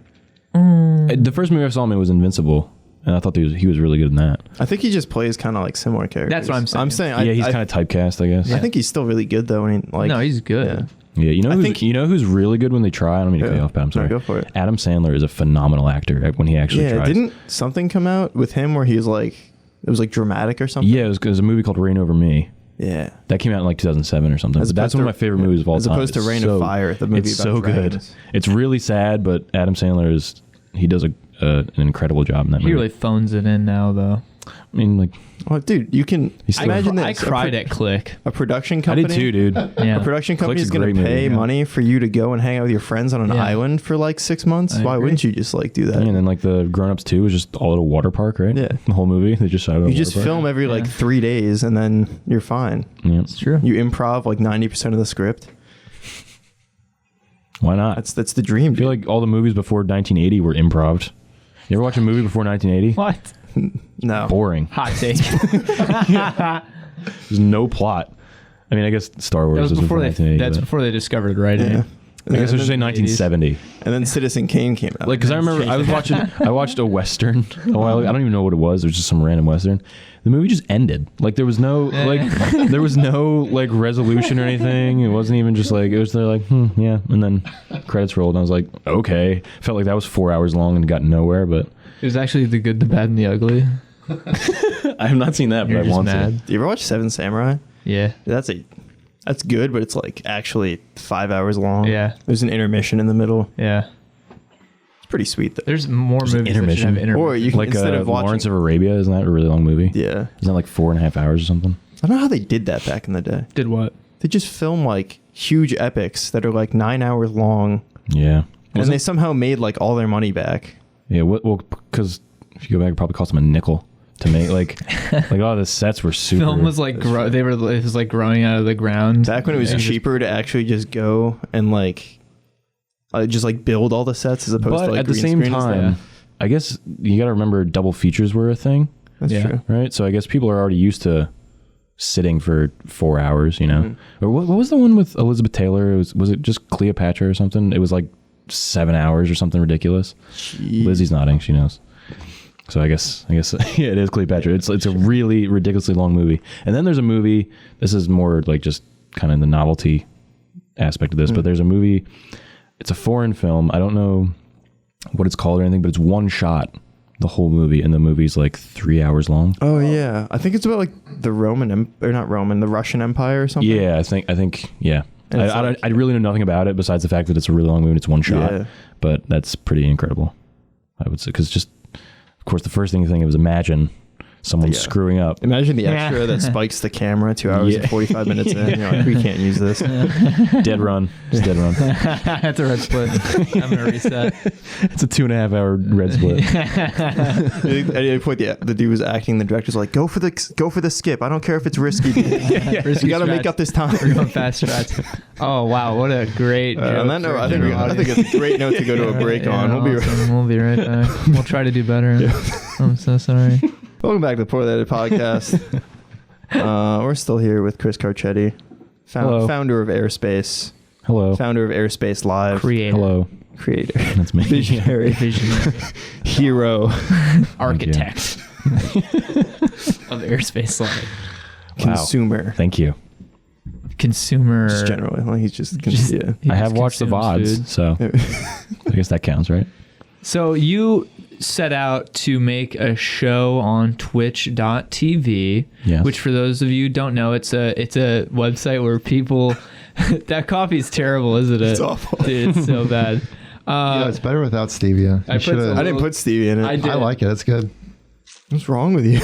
[SPEAKER 2] The first movie I saw him in was Invincible, and I thought he was really good in that.
[SPEAKER 3] I think he just plays kind of like similar characters.
[SPEAKER 1] That's what I'm saying.
[SPEAKER 3] I'm saying.
[SPEAKER 2] Yeah, he's
[SPEAKER 3] I
[SPEAKER 2] kind of typecast, I guess.
[SPEAKER 3] I think he's still really good though. When he, like,
[SPEAKER 1] no, he's good.
[SPEAKER 3] Yeah.
[SPEAKER 2] Yeah,
[SPEAKER 3] I
[SPEAKER 2] who's,
[SPEAKER 3] think-
[SPEAKER 2] you know who's really good when they try? I don't mean to cut you off, but I'm
[SPEAKER 3] No,
[SPEAKER 2] sorry.
[SPEAKER 3] go for it.
[SPEAKER 2] Adam Sandler is a phenomenal actor when he actually
[SPEAKER 3] Yeah,
[SPEAKER 2] tries.
[SPEAKER 3] didn't something come out with him where he was like, it was like dramatic or something?
[SPEAKER 2] Yeah, it was a movie called Reign Over Me.
[SPEAKER 3] Yeah.
[SPEAKER 2] That came out in like 2007 or something.
[SPEAKER 3] As
[SPEAKER 2] But that's
[SPEAKER 3] opposed
[SPEAKER 2] one of
[SPEAKER 3] to-
[SPEAKER 2] my favorite movies of all
[SPEAKER 3] as
[SPEAKER 2] time.
[SPEAKER 3] opposed to
[SPEAKER 2] It's
[SPEAKER 3] Reign of Fire, the movie
[SPEAKER 2] it's
[SPEAKER 3] about
[SPEAKER 2] so good.
[SPEAKER 3] dragons.
[SPEAKER 2] It's really sad, but Adam Sandler does an incredible job in that
[SPEAKER 1] He
[SPEAKER 2] movie.
[SPEAKER 1] really phones it in now, though.
[SPEAKER 2] I mean, like,
[SPEAKER 3] Oh, dude, you can
[SPEAKER 2] He's still-
[SPEAKER 3] imagine this.
[SPEAKER 1] I cried at Click.
[SPEAKER 3] a production
[SPEAKER 2] I
[SPEAKER 3] company.
[SPEAKER 2] did too, dude.
[SPEAKER 1] Yeah.
[SPEAKER 3] A production company
[SPEAKER 2] Click's
[SPEAKER 3] is
[SPEAKER 2] a
[SPEAKER 3] going
[SPEAKER 2] great
[SPEAKER 3] to
[SPEAKER 2] movie,
[SPEAKER 3] pay
[SPEAKER 2] yeah.
[SPEAKER 3] money for you to go and hang out with your friends on an
[SPEAKER 1] Yeah.
[SPEAKER 3] island for like 6 months.
[SPEAKER 1] I
[SPEAKER 3] Why
[SPEAKER 1] agree.
[SPEAKER 3] wouldn't you just like do that?
[SPEAKER 2] And then like the Grown Ups 2 was just all at a water park, right?
[SPEAKER 3] Yeah.
[SPEAKER 2] The whole movie. They just shot it at a
[SPEAKER 3] You just
[SPEAKER 2] water park.
[SPEAKER 3] film every like
[SPEAKER 1] Yeah.
[SPEAKER 3] 3 days and then you're fine.
[SPEAKER 2] Yeah.
[SPEAKER 1] It's true.
[SPEAKER 3] You improv like 90% of the script.
[SPEAKER 2] Why not?
[SPEAKER 3] That's the dream.
[SPEAKER 2] I feel like all the movies before 1980 were improv. You ever watch a movie before 1980?
[SPEAKER 1] What?
[SPEAKER 3] No.
[SPEAKER 2] Boring.
[SPEAKER 1] Hot take.
[SPEAKER 2] There's no plot. I mean, I guess Star Wars
[SPEAKER 1] That was
[SPEAKER 2] was
[SPEAKER 1] before they.
[SPEAKER 2] 1980.
[SPEAKER 1] That's
[SPEAKER 2] but
[SPEAKER 1] before they discovered writing.
[SPEAKER 3] Yeah.
[SPEAKER 2] I guess I should
[SPEAKER 3] and,
[SPEAKER 2] say
[SPEAKER 3] then,
[SPEAKER 2] 1970.
[SPEAKER 3] and then Citizen Kane came out.
[SPEAKER 2] Like, because I remember I watched a Western a while ago. I don't even know what it was. It was just some random Western. The movie just ended. Like, there was no, like, resolution or anything. It wasn't even just like, it was they're like, yeah. And then credits rolled. And I was like, okay. Felt like that was 4 hours long and got nowhere, but
[SPEAKER 1] It was actually The Good, the Bad, and the Ugly.
[SPEAKER 2] I have not seen that, but
[SPEAKER 1] You're
[SPEAKER 2] I
[SPEAKER 1] just
[SPEAKER 2] want
[SPEAKER 1] mad.
[SPEAKER 3] Do you ever watch Seven Samurai?
[SPEAKER 1] Yeah.
[SPEAKER 3] That's good, but it's like actually 5 hours long.
[SPEAKER 1] Yeah.
[SPEAKER 3] There's an intermission in the middle.
[SPEAKER 1] Yeah.
[SPEAKER 3] It's pretty sweet though.
[SPEAKER 1] There's more
[SPEAKER 2] There's an
[SPEAKER 1] movies that should
[SPEAKER 2] intermission.
[SPEAKER 1] have intermission.
[SPEAKER 3] Or you
[SPEAKER 2] to.
[SPEAKER 3] can
[SPEAKER 2] Like,
[SPEAKER 3] instead of watching.
[SPEAKER 2] Lawrence of Arabia, isn't that a really long movie?
[SPEAKER 3] Yeah.
[SPEAKER 2] Isn't that like 4.5 hours or something?
[SPEAKER 3] I don't know how they did that back in the day.
[SPEAKER 1] Did what?
[SPEAKER 3] They just film like huge epics that are like 9 hours long,
[SPEAKER 2] Yeah.
[SPEAKER 3] and they somehow made like all their money back.
[SPEAKER 2] Yeah, well, because if you go back, it probably cost them a nickel to make like a lot of the sets were super.
[SPEAKER 1] Film was like it was like growing out of the ground.
[SPEAKER 3] Back when it was
[SPEAKER 1] And
[SPEAKER 3] cheaper to actually just go and like just like build all the sets as opposed
[SPEAKER 2] but
[SPEAKER 3] to like
[SPEAKER 2] at the
[SPEAKER 3] green
[SPEAKER 2] same
[SPEAKER 3] screen and
[SPEAKER 2] time,
[SPEAKER 3] stuff.
[SPEAKER 2] I guess you got to remember double features were a thing,
[SPEAKER 3] That's
[SPEAKER 1] Yeah.
[SPEAKER 3] true.
[SPEAKER 2] right? So I guess people are already used to sitting for 4 hours, you know.
[SPEAKER 3] Mm-hmm.
[SPEAKER 2] Or what was the one with Elizabeth Taylor? Was it just Cleopatra or something? It was like 7 hours or something ridiculous.
[SPEAKER 3] Jeez.
[SPEAKER 2] Lizzie's nodding; she knows. So I guess yeah, it is Cleopatra. It's a really ridiculously long movie. And then there's a movie. This is more like just kind of the novelty aspect of this, but there's a movie. It's a foreign film. I don't know what it's called or anything, but it's one shot, the whole movie, and the movie's like 3 hours long.
[SPEAKER 3] Oh yeah, I think it's about like the the Russian Empire or something.
[SPEAKER 2] Yeah, I think yeah.
[SPEAKER 3] And it's like-
[SPEAKER 2] I really know nothing about it besides the fact that it's a really long movie and it's one shot.
[SPEAKER 3] Yeah.
[SPEAKER 2] But that's pretty incredible, I would say, because just of course the first thing you think of is imagine someone
[SPEAKER 3] Yeah.
[SPEAKER 2] screwing up.
[SPEAKER 3] Imagine the extra that spikes the camera 2 hours and 45 minutes in. You're like, we can't use this.
[SPEAKER 2] Dead run. Just dead run.
[SPEAKER 1] That's a red split. I'm gonna reset.
[SPEAKER 2] It's a 2.5 hour red split.
[SPEAKER 3] At any point, the dude was acting. The director's like, go for the skip. I don't care if it's risky.
[SPEAKER 1] Risky
[SPEAKER 3] You got to make
[SPEAKER 1] stretch.
[SPEAKER 3] up this time.
[SPEAKER 1] We're going fast stretch. Oh wow, what a great joke.
[SPEAKER 3] On that note,
[SPEAKER 1] for
[SPEAKER 3] I think
[SPEAKER 1] general
[SPEAKER 3] it's a great note to go to a break
[SPEAKER 1] Yeah,
[SPEAKER 3] on. We'll be
[SPEAKER 1] awesome. We'll be right back. We'll try to do better. I'm so sorry.
[SPEAKER 3] Welcome back to the Poor Edited Podcast. We're still here with Chris Carchedi,
[SPEAKER 2] Hello.
[SPEAKER 3] founder of Airspace,
[SPEAKER 2] Hello.
[SPEAKER 3] founder of Airspace Live,
[SPEAKER 1] Creator.
[SPEAKER 2] Hello.
[SPEAKER 3] creator,
[SPEAKER 2] That's me.
[SPEAKER 3] visionary,
[SPEAKER 1] Visionary.
[SPEAKER 3] hero,
[SPEAKER 1] Architect of Airspace Live.
[SPEAKER 2] Wow.
[SPEAKER 3] consumer.
[SPEAKER 2] Thank you.
[SPEAKER 1] Consumer.
[SPEAKER 3] Just generally, like he's just
[SPEAKER 1] Just-
[SPEAKER 3] yeah.
[SPEAKER 1] he
[SPEAKER 2] I have
[SPEAKER 1] just
[SPEAKER 2] watched the
[SPEAKER 1] consumes
[SPEAKER 2] VODs,
[SPEAKER 1] food.
[SPEAKER 2] so I guess that counts, right?
[SPEAKER 1] So you set out to make a show on twitch.tv,
[SPEAKER 2] Yes.
[SPEAKER 1] which for those of you who don't know, it's a website where people that coffee's terrible, isn't it?
[SPEAKER 3] It's awful.
[SPEAKER 1] Dude, it's so bad.
[SPEAKER 4] Yeah, it's better without stevia.
[SPEAKER 1] I
[SPEAKER 4] You
[SPEAKER 1] put
[SPEAKER 4] shoulda-
[SPEAKER 1] some-
[SPEAKER 3] I didn't put Stevie in it.
[SPEAKER 1] I did.
[SPEAKER 4] I like it. It's good.
[SPEAKER 3] What's wrong with you?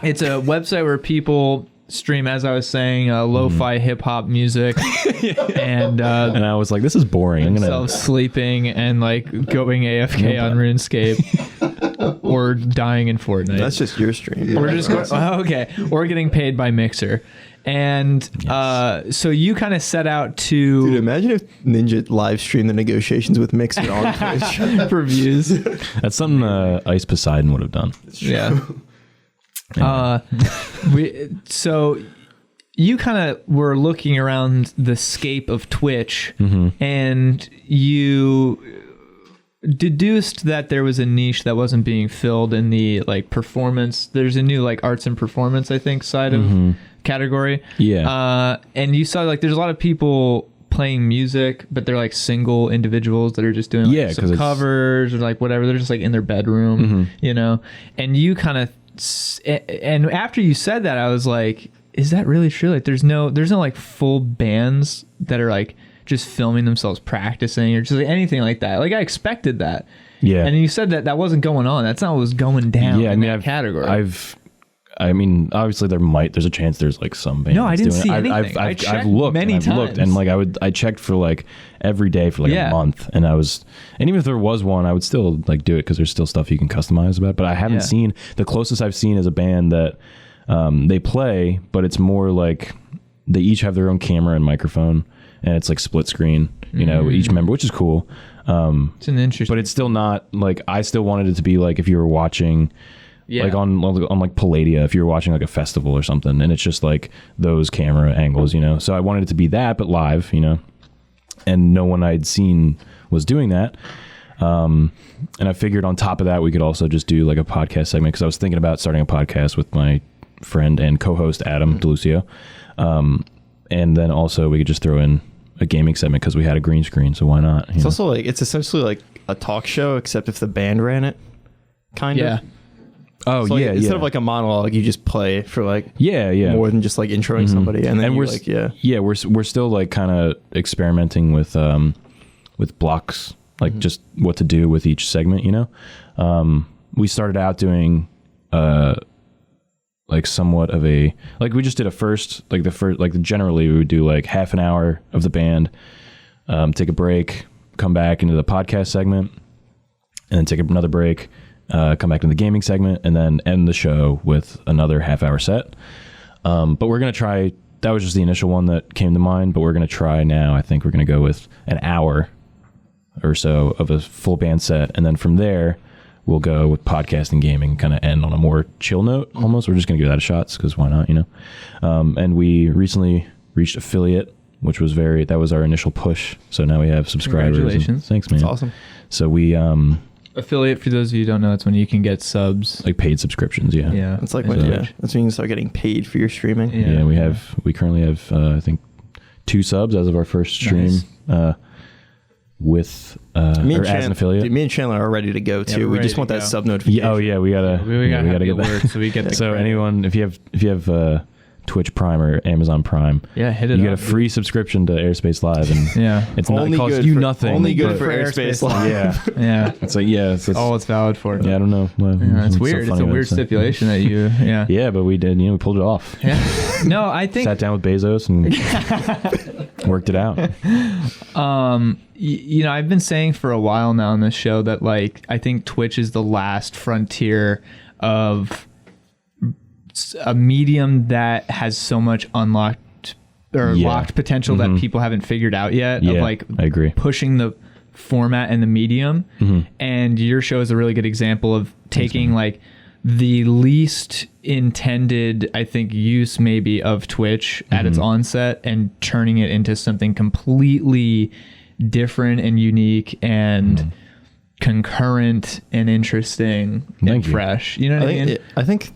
[SPEAKER 1] It's a website where people stream, as I was saying, lo-fi hip hop music and
[SPEAKER 2] And I was like, this is boring. I'm gonna.
[SPEAKER 1] themselves sleeping and like going AFK on RuneScape. or dying in Fortnite.
[SPEAKER 3] That's just your stream.
[SPEAKER 1] Or just okay, or getting paid by Mixer. And so you kind of set out to
[SPEAKER 3] Dude, imagine if Ninja live streamed the negotiations with Mixer on Twitch
[SPEAKER 1] for views.
[SPEAKER 2] That's something Ice Poseidon would have done.
[SPEAKER 1] Yeah. So you kind of were looking around the scape of Twitch, and you deduced that there was a niche that wasn't being filled in the like performance. There's a new like arts and performance, I think, side of category.
[SPEAKER 2] Yeah.
[SPEAKER 1] And you saw like there's a lot of people playing music, but they're like single individuals that are just doing like some covers or like whatever. They're just like in their bedroom, you know. And you kind of, and after you said that, I was like, is that really true? Like there's no like full bands that are like just filming themselves practicing or just like anything like that. Like I expected that.
[SPEAKER 2] Yeah.
[SPEAKER 1] And you said that wasn't going on. That's not what was going down in that category.
[SPEAKER 2] I mean, obviously there's a chance there's like some bands.
[SPEAKER 1] No, I didn't
[SPEAKER 2] doing
[SPEAKER 1] see
[SPEAKER 2] it.
[SPEAKER 1] anything.
[SPEAKER 2] I've looked many times. And like I checked for like every day for like a month, and even if there was one, I would still like do it because there's still stuff you can customize about. But I haven't seen, the closest I've seen is a band that they play, but it's more like they each have their own camera and microphone, and it's like split screen, you know, each member, which is cool.
[SPEAKER 1] It's an interesting,
[SPEAKER 2] but it's still not like, I still wanted it to be like if you were watching. Yeah. Like on like Palladia, if you're watching like a festival or something, and it's just like those camera angles, you know. So I wanted it to be that, but live, you know. And no one I'd seen was doing that. And I figured on top of that, we could also just do like a podcast segment, because I was thinking about starting a podcast with my friend and co-host Adam DeLucio. And then also we could just throw in a gaming segment because we had a green screen, so why not?
[SPEAKER 3] It's also like, it's essentially like a talk show, except if the band ran it, kind of.
[SPEAKER 2] Oh,
[SPEAKER 3] so like,
[SPEAKER 2] yeah,
[SPEAKER 3] instead of like a monologue, you just play for like more than just like introing somebody, and then we're like
[SPEAKER 2] we're still like kind of experimenting with blocks, like just what to do with each segment, you know. We started out doing like somewhat of a, like we just did generally we would do like half an hour of the band, take a break, come back into the podcast segment, and then take another break, come back to the gaming segment, and then end the show with another half-hour set. But we're going to try, that was just the initial one that came to mind, but we're going to try now, I think we're going to go with an hour or so of a full band set, and then from there, we'll go with podcast and gaming, kind of end on a more chill note, almost. We're just going to give that a shot, because why not, you know? And we recently reached affiliate, which was that was our initial push, so now we have subscribers.
[SPEAKER 1] Congratulations.
[SPEAKER 2] Thanks, man.
[SPEAKER 3] That's awesome.
[SPEAKER 2] So we...
[SPEAKER 1] affiliate, for those of you who don't know, it's when you can get subs,
[SPEAKER 2] like paid subscriptions. Yeah.
[SPEAKER 3] It's like when that's when you start getting paid for your streaming.
[SPEAKER 2] Yeah, we currently have I think 2 subs as of our first stream.
[SPEAKER 1] Nice.
[SPEAKER 2] With as an affiliate.
[SPEAKER 3] Dude, me and Chandler are ready to go too. We just want that sub notification.
[SPEAKER 2] Oh yeah, we gotta get that.
[SPEAKER 1] So we get the
[SPEAKER 2] so
[SPEAKER 1] credit.
[SPEAKER 2] Anyone, if you have Twitch Prime or Amazon Prime,
[SPEAKER 1] hit it.
[SPEAKER 2] You get a free subscription to Airspace Live, and it's not, it costs you nothing.
[SPEAKER 3] Only good for Airspace Live.
[SPEAKER 1] Yeah.
[SPEAKER 2] It's like it's
[SPEAKER 1] all it's valid for.
[SPEAKER 2] Yeah, I don't know.
[SPEAKER 1] It's weird. It's a weird stipulation that you. Yeah.
[SPEAKER 2] Yeah, but we did. We pulled it off.
[SPEAKER 1] Yeah. No, I think
[SPEAKER 2] sat down with Bezos and worked it out.
[SPEAKER 1] I've been saying for a while now on this show that like I think Twitch is the last frontier of a medium that has so much unlocked or locked potential that people haven't figured out yet. Of like,
[SPEAKER 2] I agree,
[SPEAKER 1] pushing the format and the medium. And your show is a really good example of taking like the least intended, I think, use maybe of Twitch at its onset and turning it into something completely different and unique and concurrent and interesting and fresh. You know what I mean?
[SPEAKER 3] I think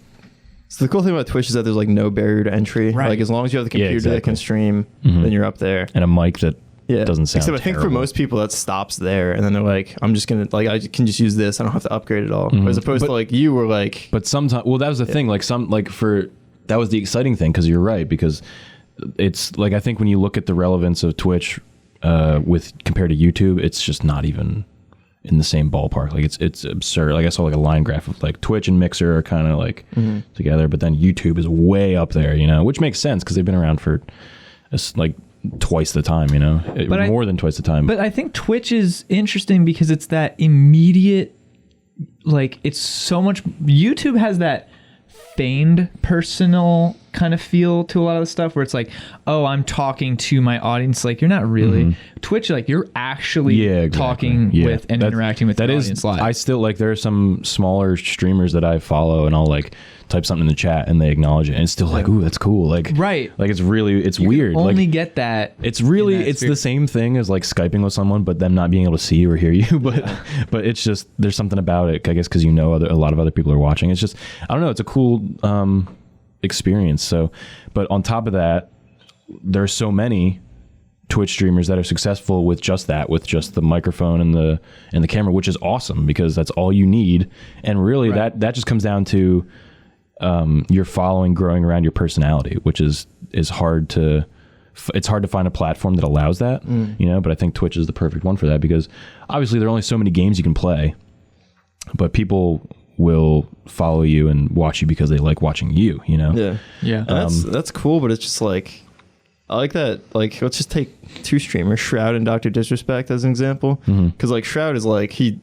[SPEAKER 3] so. The cool thing about Twitch is that there's like no barrier to entry.
[SPEAKER 1] Right.
[SPEAKER 3] Like as long as you have the computer that can stream, then you're up there.
[SPEAKER 2] And a mic that doesn't sound
[SPEAKER 3] Except I think for most people that stops there, and then they're like, I'm just gonna I can just use this. I don't have to upgrade at all. As opposed to like you were like.
[SPEAKER 2] But sometimes, that was the thing. Like that was the exciting thing, because you're right, because it's like I think when you look at the relevance of Twitch compared to YouTube, it's just not even in the same ballpark. Like it's absurd. Like I saw like a line graph of like Twitch and Mixer are kind of like together, but then YouTube is way up there, which makes sense because they've been around for like twice the time, more than twice the time.
[SPEAKER 1] But I think Twitch is interesting because it's that immediate like it's so much. YouTube has that feigned personal kind of feel to a lot of the stuff where it's like, oh, I'm talking to my audience. Like, you're not really. Twitch, like, you're actually talking with and interacting with the audience live.
[SPEAKER 2] I still, like, there are some smaller streamers that I follow, and I'll like type something in the chat and they acknowledge it, and it's still like, ooh, that's cool. Like,
[SPEAKER 1] right.
[SPEAKER 2] Like, it's really, it's
[SPEAKER 1] you
[SPEAKER 2] weird.
[SPEAKER 1] Only
[SPEAKER 2] like,
[SPEAKER 1] get that.
[SPEAKER 2] It's really, it's the same thing as like Skyping with someone, but them not being able to see or hear you. But it's just, there's something about it, I guess, because you know a lot of other people are watching. It's just, I don't know, it's a cool experience. So, but on top of that, there's so many Twitch streamers that are successful with just that, with just the microphone and the camera, which is awesome because that's all you need. And really, that just comes down to your following growing around your personality, which is hard to. It's hard to find a platform that allows that, you know. But I think Twitch is the perfect one for that because obviously there are only so many games you can play, but people will follow you and watch you because they like watching you, you know?
[SPEAKER 1] Yeah.
[SPEAKER 3] That's cool, but it's just like, I like that. Like, let's just take two streamers, Shroud and Dr. Disrespect, as an example. Because like Shroud is like, he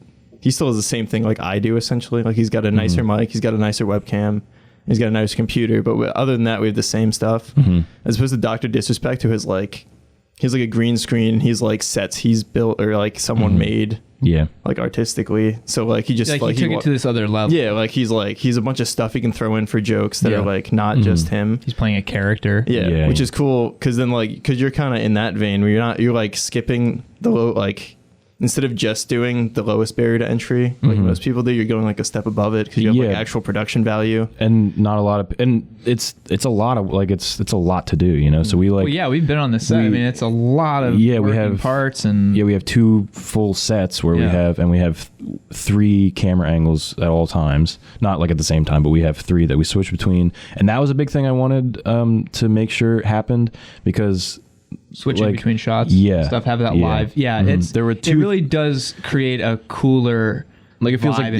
[SPEAKER 3] still does the same thing like I do, essentially. Like, he's got a nicer mic, he's got a nicer webcam, he's got a nicer computer, but other than that, we have the same stuff. As opposed to Dr. Disrespect, who has like, he's like a green screen, he's like sets he's built or like someone made. Yeah, like artistically. So like he just
[SPEAKER 1] like he took it to this other level.
[SPEAKER 3] Yeah, like he's a bunch of stuff he can throw in for jokes that are like not just him.
[SPEAKER 1] He's playing a character.
[SPEAKER 3] Yeah, which is cool because then like because you're kind of in that vein where you're like skipping the low, like instead of just doing the lowest barrier to entry like most people do, you're going like a step above it because you have like actual production value
[SPEAKER 2] and not a lot of, and it's a lot of like it's a lot to do, you know. So we like
[SPEAKER 1] we've been on the set. I mean, it's a lot of
[SPEAKER 2] we have
[SPEAKER 1] parts and
[SPEAKER 2] we have 2 full sets where we have 3 camera angles at all times, not like at the same time, but we have 3 that we switch between, and that was a big thing I wanted to make sure happened because
[SPEAKER 1] switching
[SPEAKER 2] like,
[SPEAKER 1] between shots, stuff, have that live. It's
[SPEAKER 2] there were 2.
[SPEAKER 1] It really does create a cooler,
[SPEAKER 2] like it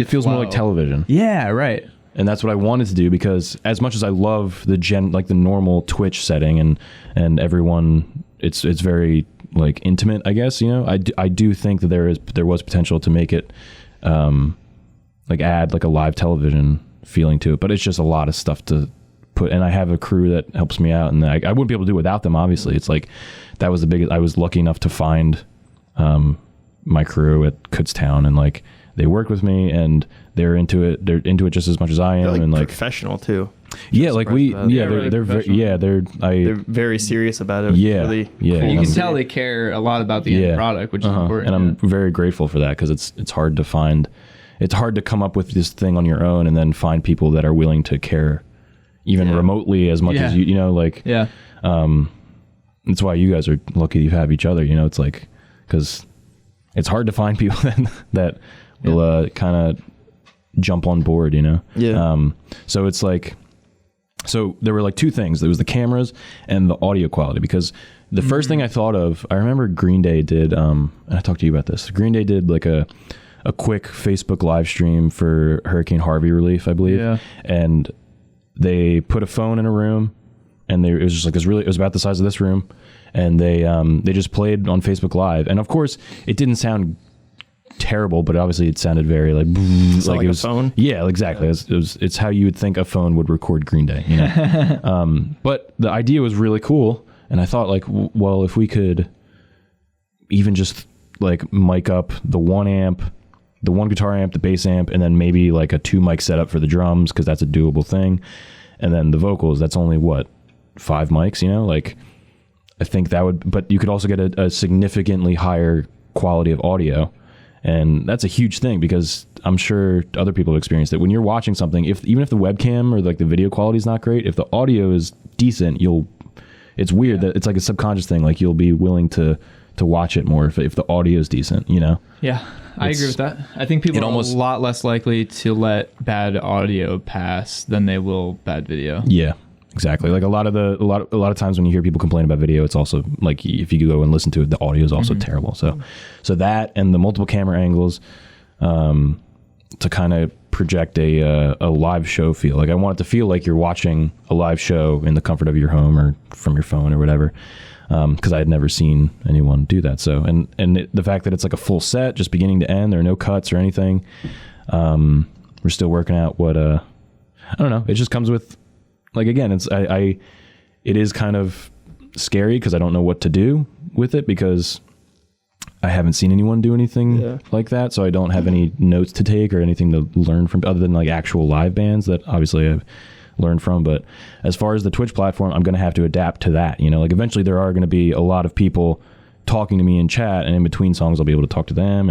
[SPEAKER 2] feels more like television.
[SPEAKER 1] Yeah, right.
[SPEAKER 2] And that's what I wanted to do because as much as I love the normal Twitch setting and everyone, it's very like intimate, I guess, you know. I do think that there was potential to make it like add like a live television feeling to it, but it's just a lot of stuff to put, and I have a crew that helps me out, and I wouldn't be able to do it without them, obviously. It's like that was the biggest. I was lucky enough to find my crew at Kutztown, and like they worked with me and they're into it just as much as I am.
[SPEAKER 3] They're like
[SPEAKER 2] and like
[SPEAKER 3] professional too.
[SPEAKER 2] Yeah, like they're
[SPEAKER 3] very serious about it.
[SPEAKER 2] Yeah,
[SPEAKER 3] really
[SPEAKER 2] yeah.
[SPEAKER 3] Cool.
[SPEAKER 1] You can tell they care a lot about the end product, which is important.
[SPEAKER 2] And I'm very grateful for that because it's hard to find. It's hard to come up with this thing on your own and then find people that are willing to care even remotely as much as you know, like, that's why you guys are lucky you have each other, you know. It's like, because it's hard to find people that will kind of jump on board, you know. So it's like, so there were like 2 things. There was the cameras and the audio quality, because the first thing I thought of, I remember Green Day did, and I talked to you about this, Green Day did like a quick Facebook live stream for Hurricane Harvey relief, I believe. And they put a phone in a room, and it was just like it was about the size of this room, and they just played on Facebook Live, and of course it didn't sound terrible, but obviously it sounded very like
[SPEAKER 3] like
[SPEAKER 2] it was
[SPEAKER 3] a phone.
[SPEAKER 2] Yeah, exactly. It's how you would think a phone would record Green Day, you know. But the idea was really cool, and I thought like, well, if we could even just like mic up the 1 amp, the 1 guitar amp, the bass amp, and then maybe like a 2 mic setup for the drums, because that's a doable thing. And then the vocals, that's only 5 mics, you know? Like, I think that would, but you could also get a significantly higher quality of audio. And that's a huge thing, because I'm sure other people have experienced it. When you're watching something, even if the webcam or like the video quality is not great, if the audio is decent, it's weird that it's like a subconscious thing. Like, you'll be willing to watch it more if the audio is decent, you know?
[SPEAKER 1] Yeah, I agree with that. I think people are a lot less likely to let bad audio pass than they will bad video.
[SPEAKER 2] Yeah, exactly. Like a lot of times when you hear people complain about video, it's also like if you go and listen to it, the audio is also terrible. So that and the multiple camera angles to kind of project a live show feel. Like, I want it to feel like you're watching a live show in the comfort of your home or from your phone or whatever. Because I had never seen anyone do that. So, and the fact that it's like a full set, just beginning to end, there are no cuts or anything. We're still working out what I don't know. It just comes with, like, again, it is kind of scary because I don't know what to do with it, because I haven't seen anyone do anything like that, so I don't have any notes to take or anything to learn from, other than like actual live bands that obviously I've learned from. But as far as the Twitch platform, I'm going to have to adapt to that. Like, eventually there are going to be a lot of people talking to me in chat, and in between songs I'll be able to talk to them,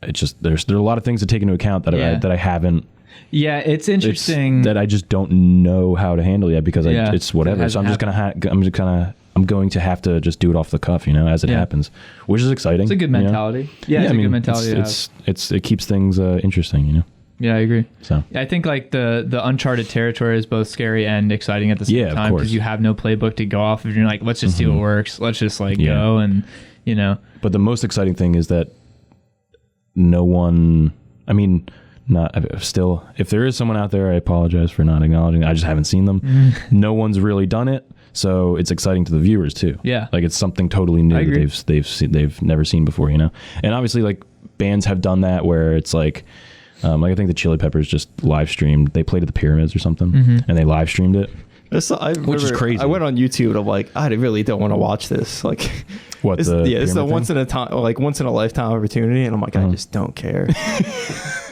[SPEAKER 2] it's just there are a lot of things to take into account that I haven't.
[SPEAKER 1] Yeah, it's interesting
[SPEAKER 2] that I just don't know how to handle yet, because it's whatever. So I'm just going to have to just do it off the cuff, as it happens, which is exciting.
[SPEAKER 1] It's a good mentality. Yeah, it's a good mentality.
[SPEAKER 2] It keeps things interesting,
[SPEAKER 1] Yeah, I agree.
[SPEAKER 2] So
[SPEAKER 1] I think like the uncharted territory is both scary and exciting at the same time, because you have no playbook to go off of. You're like, let's just see what works. Let's just go and But the most exciting thing is that no one.
[SPEAKER 2] If there is someone out there, I apologize for not acknowledging. I just haven't seen them. No one's really done it, so it's exciting to the viewers too.
[SPEAKER 1] Yeah,
[SPEAKER 2] like it's something totally new that they've never seen before. And obviously, like, bands have done that where it's like I think the Chili Peppers just live streamed. They played at the Pyramids or something, and they live streamed it. Which is crazy.
[SPEAKER 3] I went on YouTube and I'm like, I really don't want to watch this. Like,
[SPEAKER 2] what?
[SPEAKER 3] It's a once in a lifetime opportunity, and I'm like, I just don't care.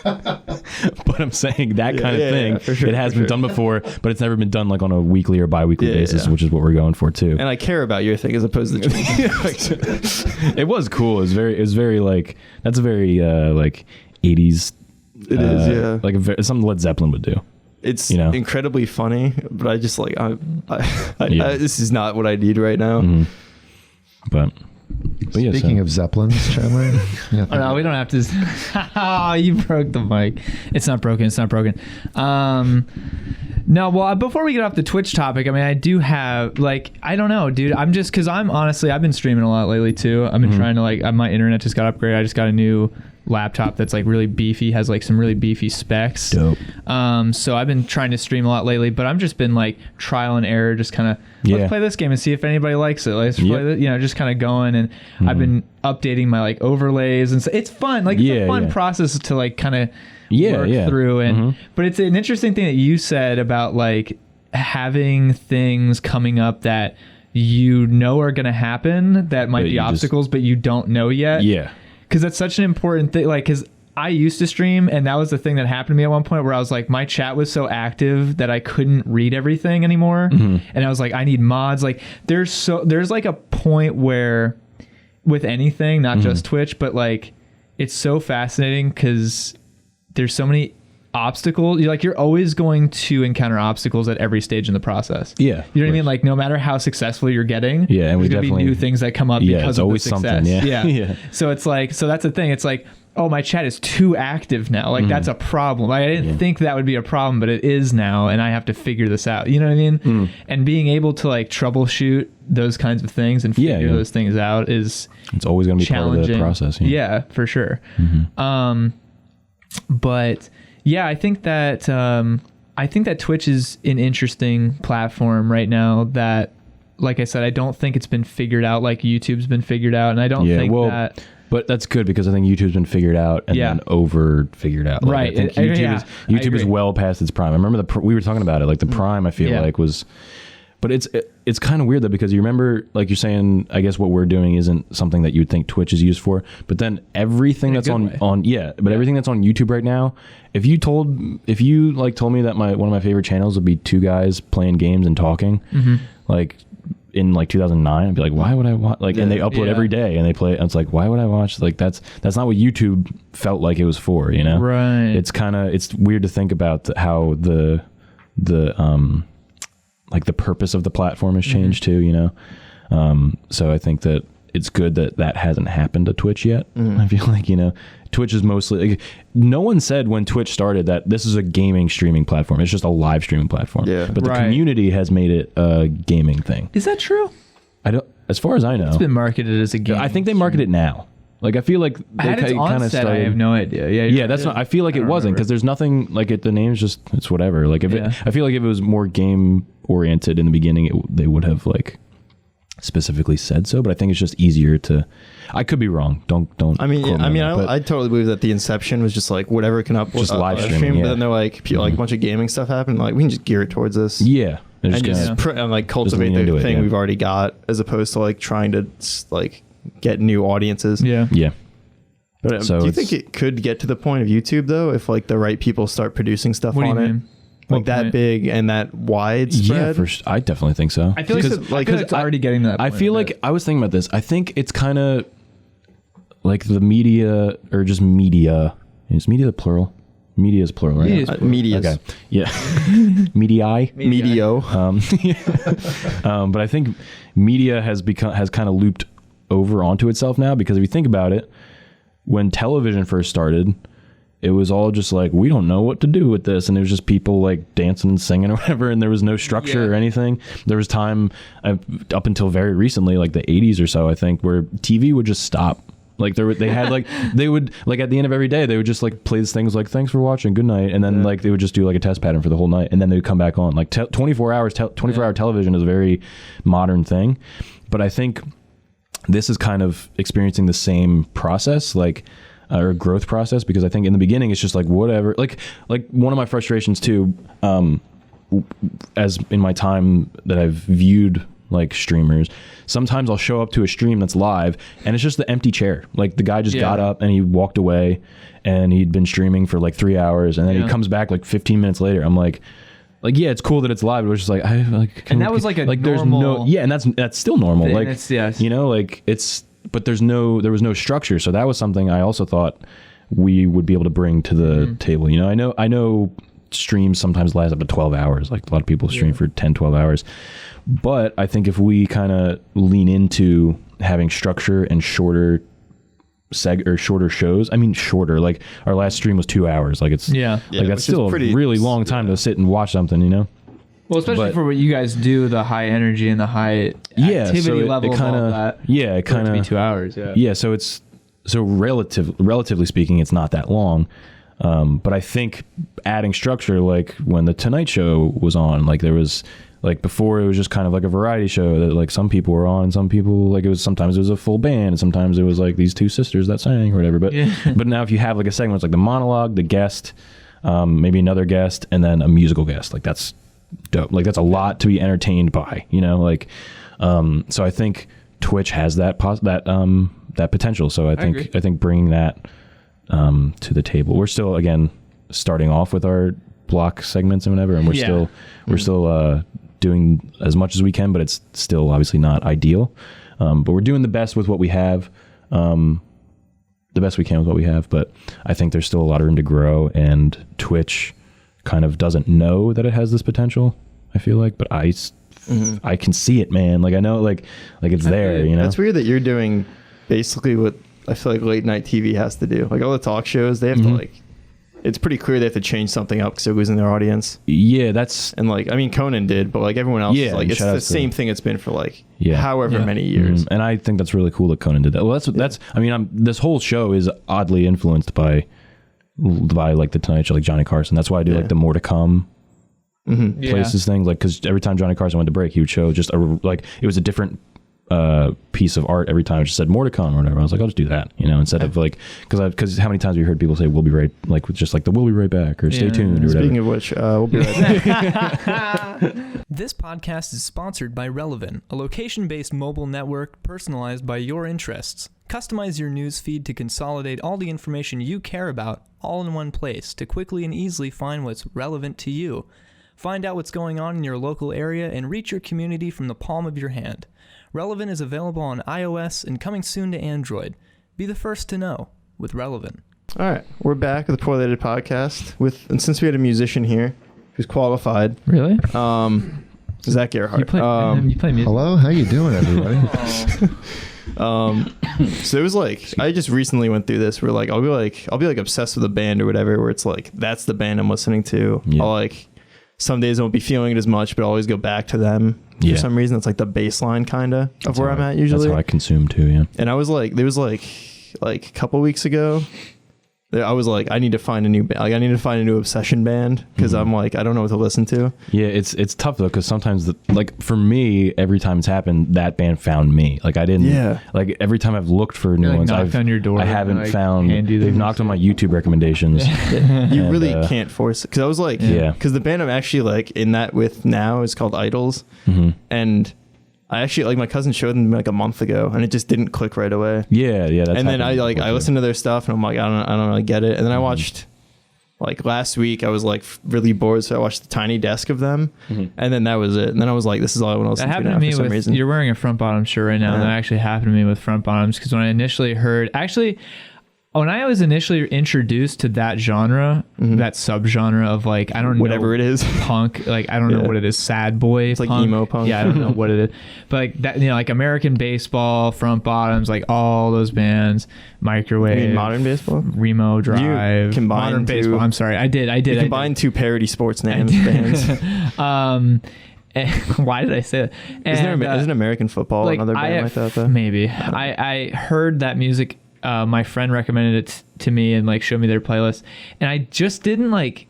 [SPEAKER 2] But I'm saying that kind of thing, it has been done before, but it's never been done like on a weekly or bi-weekly basis, which is what we're going for too.
[SPEAKER 3] And I care about your thing as opposed to
[SPEAKER 2] it was cool. It was very like, that's a very like 80s.
[SPEAKER 3] It is,
[SPEAKER 2] like something Led Zeppelin would do.
[SPEAKER 3] It's incredibly funny, but I just like this is not what I need right now.
[SPEAKER 2] But
[SPEAKER 4] Speaking of Zeppelins, Chandler.
[SPEAKER 1] Oh, no, we don't have to. Oh, you broke the mic. It's not broken. No, well, before we get off the Twitch topic, I do have, like, I don't know, dude. I'm just, because I've been streaming a lot lately too. I've been trying to, my internet just got upgraded. I just got a new laptop that's like really beefy, has like some really beefy specs.
[SPEAKER 2] Dope.
[SPEAKER 1] So I've been trying to stream a lot lately, but I'm just been like trial and error, just kind of let's play this game and see if anybody likes it. Let's play this, just kind of going. And I've been updating my like overlays, and so it's fun. Like it's a fun process to like kind of work through. And but it's an interesting thing that you said about like having things coming up that are going to happen that might be obstacles, but you don't know yet.
[SPEAKER 2] Yeah.
[SPEAKER 1] Because that's such an important thing. Like, because I used to stream, and that was the thing that happened to me at one point, where I was like, my chat was so active that I couldn't read everything anymore. And I was like, I need mods. Like, there's like a point where, with anything, not just Twitch, but like, it's so fascinating because there's so many obstacles. You're always going to encounter obstacles at every stage in the process.
[SPEAKER 2] Yeah,
[SPEAKER 1] you know what I mean? Like, no matter how successful you're getting,
[SPEAKER 2] and
[SPEAKER 1] there's gonna be new things that come up because of the success.
[SPEAKER 2] Yeah.
[SPEAKER 1] So it's like, so that's the thing. It's like, oh, my chat is too active now. Like that's a problem. I didn't think that would be a problem, but it is now, and I have to figure this out. You know what I mean? And being able to like troubleshoot those kinds of things and figure those things out it's
[SPEAKER 2] always going to be
[SPEAKER 1] challenging.
[SPEAKER 2] Part of the process.
[SPEAKER 1] Yeah, for sure. But yeah, I think that Twitch is an interesting platform right now that, like I said, I don't think it's been figured out like YouTube's been figured out. And I don't think that...
[SPEAKER 2] But that's good, because I think YouTube's been figured out and then over figured out. Like,
[SPEAKER 1] right.
[SPEAKER 2] I think YouTube is well past its prime. I remember we were talking about it, like the prime, I feel like was... But it's kind of weird though, because you remember, like you're saying, I guess what we're doing isn't something that you'd think Twitch is used for, but then everything that's everything that's on YouTube right now, if you told me that one of my favorite channels would be two guys playing games and talking, like in like 2009, I'd be like, why would I watch? Like, and they upload every day and they play. And it's like, why would I watch? Like, that's not what YouTube felt like it was for,
[SPEAKER 1] Right.
[SPEAKER 2] It's weird to think about how the like the purpose of the platform has changed too, so I think that it's good that hasn't happened to Twitch yet. I feel like, Twitch is mostly like, no one said when Twitch started that this is a gaming streaming platform. It's just a live streaming platform. But the community has made it a gaming thing.
[SPEAKER 1] Is that true?
[SPEAKER 2] As far as I know,
[SPEAKER 1] it's been marketed as a game.
[SPEAKER 2] I think they market it now. Like, I feel like they kind of started.
[SPEAKER 1] I have no idea.
[SPEAKER 2] Yeah, that's not. I feel like it wasn't, because there's nothing like it. The name's just, it's whatever. Like, I feel like if it was more game oriented in the beginning, they would have like specifically said so, but I think it's just easier to. I could be wrong. Don't.
[SPEAKER 3] I totally believe that the inception was just like whatever can upload,
[SPEAKER 2] just live streaming.
[SPEAKER 3] But then they're like, like a bunch of gaming stuff happened. Like we can just gear it towards this.
[SPEAKER 2] Yeah.
[SPEAKER 3] And just cultivate the thing we've already got, as opposed to like trying to like get new audiences.
[SPEAKER 1] Yeah.
[SPEAKER 2] Yeah.
[SPEAKER 3] But do you think it could get to the point of YouTube though, if like the right people start producing stuff on it? Like that big and that widespread?
[SPEAKER 2] Yeah, I definitely think so.
[SPEAKER 1] I feel like it's already getting to that point.
[SPEAKER 2] I feel like I was thinking about this. I think it's kind of like the media, or just media. Is media the plural? Media is plural, right?
[SPEAKER 3] Media.
[SPEAKER 2] Okay. Yeah. Medii.
[SPEAKER 3] Medio.
[SPEAKER 2] But I think media has kind of looped over onto itself now, because if you think about it, when television first started, it was all just like, we don't know what to do with this, and it was just people like dancing and singing or whatever, and there was no structure or anything. There was time up until very recently, like the 80s or so, I think, where TV would just stop. Like they had like they would like at the end of every day they would just like play these things like, thanks for watching, good night, and then like they would just do like a test pattern for the whole night, and then they would come back on. Like 24 hour television is a very modern thing, but I think this is kind of experiencing the same process, like or growth process, because I think in the beginning it's just like whatever, like one of my frustrations too, as in my time that I've viewed like streamers, sometimes I'll show up to a stream that's live and it's just the empty chair. Like the guy just got up and he walked away, and he'd been streaming for like 3 hours, and then he comes back like 15 minutes later. I'm like, yeah, it's cool that it's live. It was just like,
[SPEAKER 1] and that was like a
[SPEAKER 2] there's
[SPEAKER 1] normal,
[SPEAKER 2] and that's still normal. Like
[SPEAKER 1] it's,
[SPEAKER 2] you know, like but there was no structure. So that was something I also thought we would be able to bring to the table. You know, I know streams sometimes last up to 12 hours. Like a lot of people stream for 10, 12 hours. But I think if we kind of lean into having structure and shorter shows, I mean shorter, like our last stream was 2 hours. Like it's like that's still a really long time to sit and watch something, you know?
[SPEAKER 1] Well, especially for what you guys do, the high energy and the high activity level of all that.
[SPEAKER 2] Yeah, it kind of
[SPEAKER 1] be 2 hours.
[SPEAKER 2] Yeah, so relatively speaking, it's not that long. But I think adding structure, like when the Tonight Show was on, like there was like before it was just kind of like a variety show that like some people were on, some people like sometimes it was a full band, and sometimes it was like these two sisters that sang or whatever. But but now if you have like a segment, it's like the monologue, the guest, maybe another guest, and then a musical guest. Like that's dope. Like that's a lot to be entertained by, you know, like so I think Twitch has that potential. So I think bringing that to the table. We're still again starting off with our block segments and whatever, and we're still doing as much as we can, but it's still obviously not ideal. But we're doing the best with what we have, the best we can with what we have. But I think there's still a lot of room to grow, and Twitch kind of doesn't know that it has this potential, I feel like, but I can see it, man. Like I know, like it's there, you know.
[SPEAKER 3] It's weird that you're doing basically what I feel like late night TV has to do. Like all the talk shows, they have to like, it's pretty clear they have to change something up because they're losing their audience.
[SPEAKER 2] Yeah,
[SPEAKER 3] and like, I mean, Conan did, but like everyone else, is like it's the same thing it's been for like however many years.
[SPEAKER 2] And I think that's really cool that Conan did that. Well, that's I mean, this whole show is oddly influenced by like the Tonight Show, like Johnny Carson. That's why I do like the More to Come places things, like because every time Johnny Carson went to break, he would show just like it was a different piece of art every time. It just said more to come or whatever. I was like, I'll just do that, you know, instead of like, because how many times have you heard people say we'll be right, like with just like the we'll be right back or stay tuned or whatever.
[SPEAKER 3] Speaking of which, we'll be right back.
[SPEAKER 5] This podcast is sponsored by Relevant, a location-based mobile network personalized by your interests. Customize your news feed to consolidate all the information you care about all in one place to quickly and easily find what's relevant to you. Find out what's going on in your local area and reach your community from the palm of your hand. Relevant is available on iOS and coming soon to Android. Be the first to know with Relevant.
[SPEAKER 3] All right, we're back with the Poorly Edited podcast and since we had a musician here who's qualified.
[SPEAKER 1] Really?
[SPEAKER 3] Zak Gerhart.
[SPEAKER 1] You play music.
[SPEAKER 4] Hello, how you doing, everybody?
[SPEAKER 3] So it was like I just recently went through this where like I'll be like obsessed with a band or whatever, where it's like that's the band I'm listening to. I'll like some days I won't be feeling it as much, but I'll always go back to them for some reason. It's like the baseline kind of where I'm at usually.
[SPEAKER 2] That's how I consume too. Yeah.
[SPEAKER 3] And I was like, there was like a couple weeks ago, I was like, I need to find a new band. Like, I need to find a new obsession band because I'm like, I don't know what to listen to.
[SPEAKER 2] Yeah, it's tough though because sometimes like for me, every time it's happened, that band found me. Like I didn't.
[SPEAKER 3] Yeah.
[SPEAKER 2] Like every time I've looked for new ones,
[SPEAKER 1] knocked on your door.
[SPEAKER 2] I haven't
[SPEAKER 1] like,
[SPEAKER 2] found. They've knocked on my YouTube recommendations.
[SPEAKER 3] You really can't force it because I was like,
[SPEAKER 2] Yeah.
[SPEAKER 3] Because the band I'm actually like in that with now is called Idols, and I actually like my cousin showed them like a month ago, and it just didn't click right away.
[SPEAKER 2] Yeah. That's
[SPEAKER 3] And then I
[SPEAKER 2] happened before, too.
[SPEAKER 3] listened to their stuff, and I'm like, I don't really get it. And then I watched like last week. I was like really bored, so I watched the Tiny Desk of them, and then that was it. And then I was like, this is all I want to listen
[SPEAKER 1] That
[SPEAKER 3] to
[SPEAKER 1] happened
[SPEAKER 3] now
[SPEAKER 1] to me
[SPEAKER 3] for some
[SPEAKER 1] with,
[SPEAKER 3] reason.
[SPEAKER 1] you're wearing a front bottom shirt right now, and that actually happened to me with front bottoms, because when I initially heard, when I was initially introduced to that genre, that subgenre of like, I don't know.
[SPEAKER 3] Whatever it is.
[SPEAKER 1] Punk, like, I don't know what it is, sad boy
[SPEAKER 3] It's like
[SPEAKER 1] punk.
[SPEAKER 3] emo punk.
[SPEAKER 1] Yeah, I don't know what it is. But like that, you know, like American Baseball, Front Bottoms, like all those bands, Microwave.
[SPEAKER 3] You mean Modern Baseball?
[SPEAKER 1] Remo Drive.
[SPEAKER 3] combine
[SPEAKER 1] Modern
[SPEAKER 3] two-
[SPEAKER 1] Baseball. I'm sorry. I did.
[SPEAKER 3] You combine two parody sports names bands.
[SPEAKER 1] Why did I say that?
[SPEAKER 3] Isn't American football
[SPEAKER 1] like,
[SPEAKER 3] another band like that though?
[SPEAKER 1] Maybe. I heard that music. My friend recommended it to me and like showed me their playlist, and I just didn't like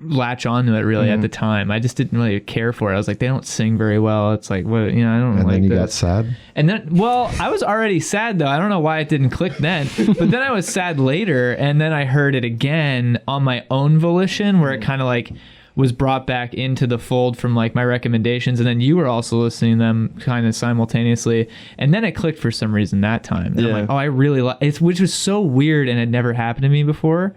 [SPEAKER 1] latch onto it really at the time. I just didn't really care for it. I was like, they don't sing very well. It's like, what, you know, I don't
[SPEAKER 4] And
[SPEAKER 1] like
[SPEAKER 4] then you
[SPEAKER 1] this.
[SPEAKER 4] got sad.
[SPEAKER 1] And then, well, I was already sad though. I don't know why it didn't click then, but then I was sad later, and then I heard it again on my own volition, where it kind of like was brought back into the fold from like my recommendations, and then you were also listening to them kind of simultaneously, and then it clicked for some reason that time. And I'm like, oh, I really like it, which was so weird, and it never happened to me before,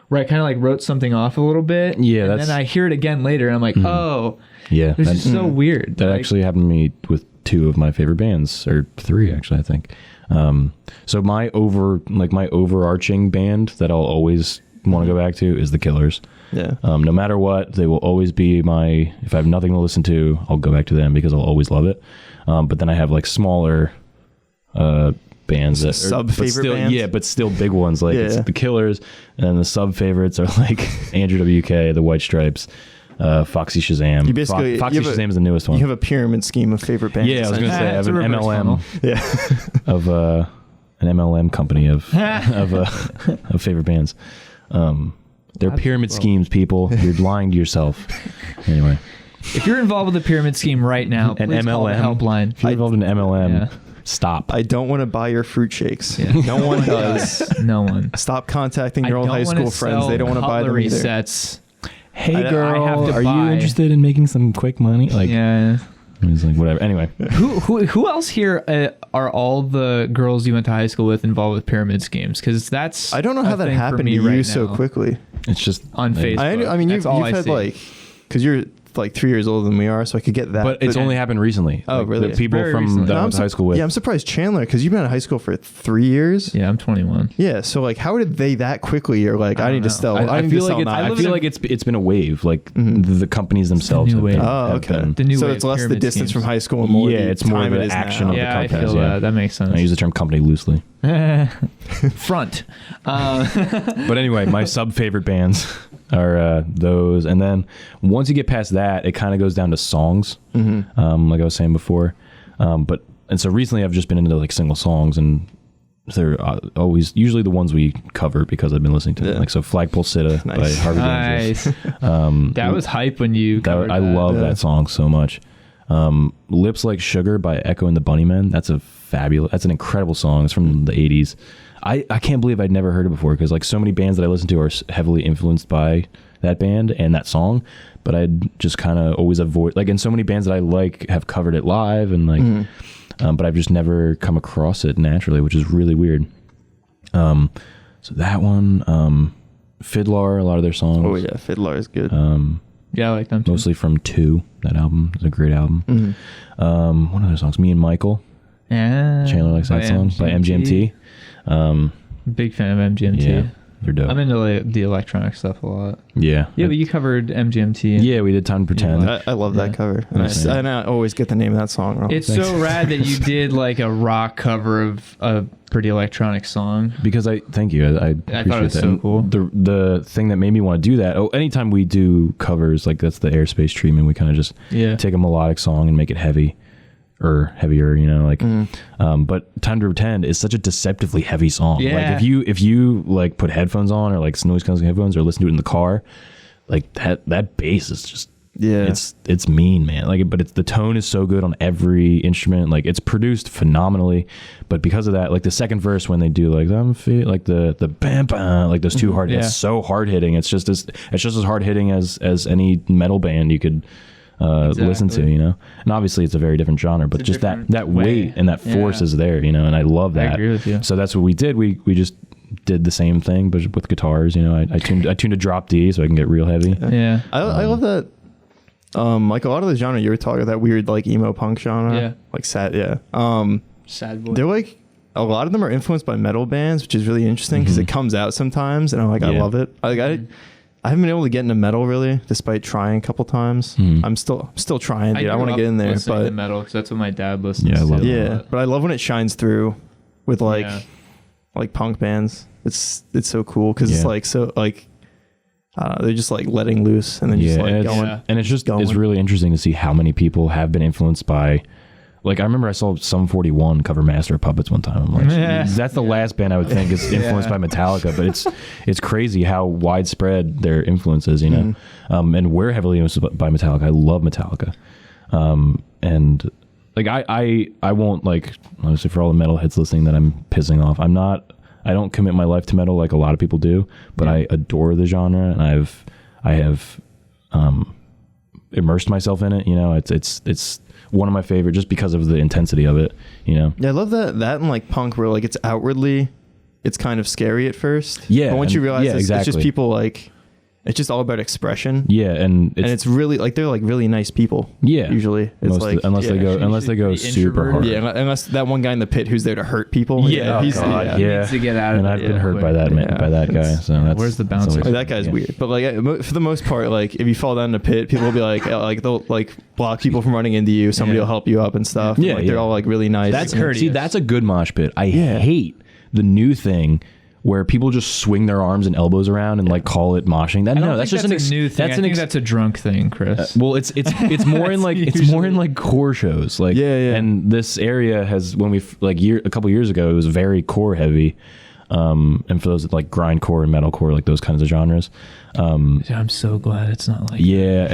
[SPEAKER 1] where I kind of like wrote something off a little bit.
[SPEAKER 2] Yeah,
[SPEAKER 1] and then I hear it again later, and I'm like, oh,
[SPEAKER 2] Yeah,
[SPEAKER 1] this is so weird.
[SPEAKER 2] That
[SPEAKER 1] Like,
[SPEAKER 2] actually happened to me with two of my favorite bands, or three actually, I think. So my overarching band that I'll always want to go back to is the Killers.
[SPEAKER 3] Yeah.
[SPEAKER 2] No matter what, they will always be if I have nothing to listen to, I'll go back to them because I'll always love it. But then I have like smaller bands that
[SPEAKER 3] Sub-favorite
[SPEAKER 2] still,
[SPEAKER 3] bands?
[SPEAKER 2] yeah, but still big ones like it's
[SPEAKER 3] Yeah.
[SPEAKER 2] the Killers, and then the sub favorites are like Andrew WK, the White Stripes, Foxy Shazam.
[SPEAKER 3] You basically-
[SPEAKER 2] Foxy
[SPEAKER 3] you have a-
[SPEAKER 2] Shazam is the newest one.
[SPEAKER 3] You have a pyramid scheme of favorite bands.
[SPEAKER 2] Yeah, I was going to say I have
[SPEAKER 1] It's a
[SPEAKER 2] an
[SPEAKER 1] reverse
[SPEAKER 2] MLM
[SPEAKER 1] funnel.
[SPEAKER 3] Yeah.
[SPEAKER 2] of an MLM company of of favorite bands. They're pyramid schemes, people. You're lying to yourself. Anyway,
[SPEAKER 1] if you're involved with the pyramid scheme right now,
[SPEAKER 2] an
[SPEAKER 1] please call the
[SPEAKER 2] MLM
[SPEAKER 1] helpline.
[SPEAKER 2] If you're involved in MLM,
[SPEAKER 1] Yeah.
[SPEAKER 2] stop.
[SPEAKER 3] I don't want to buy your fruit shakes.
[SPEAKER 1] Yeah.
[SPEAKER 3] No one does.
[SPEAKER 1] No one.
[SPEAKER 3] Stop contacting your
[SPEAKER 1] I
[SPEAKER 3] old
[SPEAKER 1] don't
[SPEAKER 3] high
[SPEAKER 1] wanna
[SPEAKER 3] school friends.
[SPEAKER 1] sell
[SPEAKER 3] They don't want to buy them
[SPEAKER 1] cutlery
[SPEAKER 3] either.
[SPEAKER 1] sets.
[SPEAKER 2] Hey
[SPEAKER 1] I
[SPEAKER 2] girl,
[SPEAKER 1] have to
[SPEAKER 2] are
[SPEAKER 1] buy-
[SPEAKER 2] you interested in making some quick money? Like,
[SPEAKER 1] Yeah.
[SPEAKER 2] it's like whatever. Anyway,
[SPEAKER 1] Who else here are all the girls you went to high school with involved with pyramid schemes? Because that's
[SPEAKER 3] I don't know
[SPEAKER 1] a
[SPEAKER 3] how that
[SPEAKER 1] thing for
[SPEAKER 3] happened
[SPEAKER 1] me
[SPEAKER 3] to you
[SPEAKER 1] right
[SPEAKER 3] so
[SPEAKER 1] now.
[SPEAKER 3] quickly.
[SPEAKER 2] it's just
[SPEAKER 1] On Facebook.
[SPEAKER 3] I mean,
[SPEAKER 1] That's
[SPEAKER 3] you've
[SPEAKER 1] all I
[SPEAKER 3] had
[SPEAKER 1] see.
[SPEAKER 3] like, because you're like 3 years older than we are, so I could get that.
[SPEAKER 2] But it's only happened recently.
[SPEAKER 3] Oh,
[SPEAKER 2] Like,
[SPEAKER 3] really?
[SPEAKER 2] The people
[SPEAKER 1] Very
[SPEAKER 2] from
[SPEAKER 1] recently.
[SPEAKER 2] that
[SPEAKER 3] No,
[SPEAKER 2] I went to high school with.
[SPEAKER 3] Yeah, I'm surprised Chandler, because you've been out of high school for 3 years.
[SPEAKER 1] Yeah, I'm 21.
[SPEAKER 3] Yeah, so like, how did they that quickly? Or like, I need to
[SPEAKER 1] know.
[SPEAKER 3] sell.
[SPEAKER 2] I
[SPEAKER 3] need
[SPEAKER 2] feel
[SPEAKER 3] to
[SPEAKER 2] like
[SPEAKER 3] sell
[SPEAKER 2] it's,
[SPEAKER 3] knives.
[SPEAKER 2] I feel like it's been a wave. Like the companies themselves.
[SPEAKER 1] new
[SPEAKER 2] have
[SPEAKER 1] wave.
[SPEAKER 2] been-
[SPEAKER 3] Oh,
[SPEAKER 2] have
[SPEAKER 3] okay.
[SPEAKER 2] been-
[SPEAKER 1] The new
[SPEAKER 3] so
[SPEAKER 1] wave
[SPEAKER 3] it's less the
[SPEAKER 1] pyramid
[SPEAKER 3] distance
[SPEAKER 1] schemes.
[SPEAKER 3] from high school and more
[SPEAKER 2] Yeah,
[SPEAKER 3] the
[SPEAKER 2] it's more
[SPEAKER 3] time
[SPEAKER 2] the
[SPEAKER 3] it is
[SPEAKER 2] action
[SPEAKER 3] now.
[SPEAKER 2] of the
[SPEAKER 1] Yeah, I
[SPEAKER 2] companies,
[SPEAKER 1] feel
[SPEAKER 2] yeah.
[SPEAKER 1] that. That makes sense.
[SPEAKER 2] I use the term company loosely.
[SPEAKER 1] Front.
[SPEAKER 2] But anyway, my sub favorite bands are those, and then once you get past that, it kind of goes down to songs, like I was saying before. And so recently, I've just been into like single songs, and they're always usually the ones we cover because I've been listening to them.
[SPEAKER 3] Yeah.
[SPEAKER 2] Like so, Flagpole Sitta by
[SPEAKER 3] Nice.
[SPEAKER 2] Harvey Dangerous.
[SPEAKER 1] Nice. That was hype when you covered
[SPEAKER 2] I
[SPEAKER 1] that.
[SPEAKER 2] love that song so much. Lips Like Sugar by Echo and the Bunnymen. That's an incredible song. It's from the 80s. I can't believe I'd never heard it before, because like so many bands that I listen to are heavily influenced by that band and that song, but I'd just kind of always avoid, like, and so many bands that I like have covered it live, and like but I've just never come across it naturally, which is really weird. So that one, Fiddler, a lot of their songs.
[SPEAKER 3] Oh yeah, Fiddler is good.
[SPEAKER 1] Yeah, I like them too.
[SPEAKER 2] Mostly from 2. That album is a great album. One of their songs, Me and Michael.
[SPEAKER 1] Yeah.
[SPEAKER 2] Chandler likes that song by MGMT.
[SPEAKER 1] Big fan of MGMT.
[SPEAKER 2] Yeah, they're dope.
[SPEAKER 1] I'm into like, the electronic stuff a lot.
[SPEAKER 2] Yeah.
[SPEAKER 1] Yeah, but you covered MGMT.
[SPEAKER 2] Yeah, we did Time to Pretend.
[SPEAKER 3] I love that cover. And
[SPEAKER 2] Nice.
[SPEAKER 3] I always get the name of that song wrong.
[SPEAKER 1] It's so rad that you did like a rock cover of a pretty electronic song.
[SPEAKER 2] Because thank you. I appreciate
[SPEAKER 1] thought it was
[SPEAKER 2] that.
[SPEAKER 1] so
[SPEAKER 2] And
[SPEAKER 1] cool.
[SPEAKER 2] The thing that made me want to do that, anytime we do covers, like that's the Airspace treatment, we kind of just
[SPEAKER 1] Yeah.
[SPEAKER 2] take a melodic song and make it heavy. or heavier, like but Time to Pretend is such a deceptively heavy song.
[SPEAKER 1] Yeah.
[SPEAKER 2] Like if you like put headphones on or like noise canceling headphones or listen to it in the car, like that bass is just it's mean, man. Like, but the tone is so good on every instrument. Like, it's produced phenomenally, but because of that, like the second verse when they do like the bam bam, like those two hard, it's so hard hitting. It's just as hard hitting as any metal band you could listen to, and obviously it's a very different genre, but just that weight and that force is there, and I love that.
[SPEAKER 1] I agree with you.
[SPEAKER 2] So that's what we did. We just did the same thing, but with guitars. I tuned a drop D so I can get real heavy.
[SPEAKER 1] Yeah.
[SPEAKER 3] I love that. Like a lot of the genre you were talking about, that weird like emo punk genre, like sad,
[SPEAKER 1] Sad boy.
[SPEAKER 3] they're like, a lot of them are influenced by metal bands, which is really interesting because it comes out sometimes, and I'm like, I love it. I haven't been able to get into metal really, despite trying a couple times. I'm still trying, dude. I want to get in there,
[SPEAKER 1] but
[SPEAKER 3] but
[SPEAKER 1] metal, because that's what my dad listens
[SPEAKER 2] I
[SPEAKER 1] to.
[SPEAKER 2] love it.
[SPEAKER 3] but I love when it shines through with like punk bands. It's so cool because it's like so like. They're just like letting loose and then just like going.
[SPEAKER 2] And it's just it's really interesting to see how many people have been influenced by. Like, I remember I saw Sum 41 cover Master of Puppets one time. I'm like, that's the last band I would think is influenced by Metallica, but it's crazy how widespread their influence is, and we're heavily influenced by Metallica. I love Metallica, and like I won't, like, honestly, for all the metalheads listening that I'm pissing off, I don't commit my life to metal like a lot of people do, but I adore the genre, and I have immersed myself in it. It's one of my favorite just because of the intensity of it. Yeah, I
[SPEAKER 3] love that and like punk where like it's outwardly, it's kind of scary at first.
[SPEAKER 2] Yeah,
[SPEAKER 3] but once you realize it's
[SPEAKER 2] exactly.
[SPEAKER 3] just people like. It's just all about expression.
[SPEAKER 2] Yeah, and
[SPEAKER 3] it's really like they're like really nice people.
[SPEAKER 2] Yeah,
[SPEAKER 3] usually it's like
[SPEAKER 2] unless they go super hard.
[SPEAKER 3] Yeah, unless that one guy in the pit who's there to hurt people.
[SPEAKER 2] Yeah,
[SPEAKER 1] needs to get out of it.
[SPEAKER 2] And I've been hurt by that guy. So that's,
[SPEAKER 1] where's the bouncer?
[SPEAKER 3] Like, that guy's weird. But like for the most part, like if you fall down in the pit, people will be like they'll like block people from running into you. Somebody will help you up and stuff.
[SPEAKER 2] Yeah,
[SPEAKER 3] they're all like really nice.
[SPEAKER 2] That's courteous. See, that's a good mosh pit. I hate the new thing where people just swing their arms and elbows around and like call it moshing. That's just a new thing.
[SPEAKER 1] I think that's a drunk thing, Chris.
[SPEAKER 2] Well, it's more in like more in like core shows. Like and this area has, when we a couple years ago, it was very core heavy. And for those that like grindcore and metalcore, like those kinds of genres.
[SPEAKER 1] I'm so glad it's not like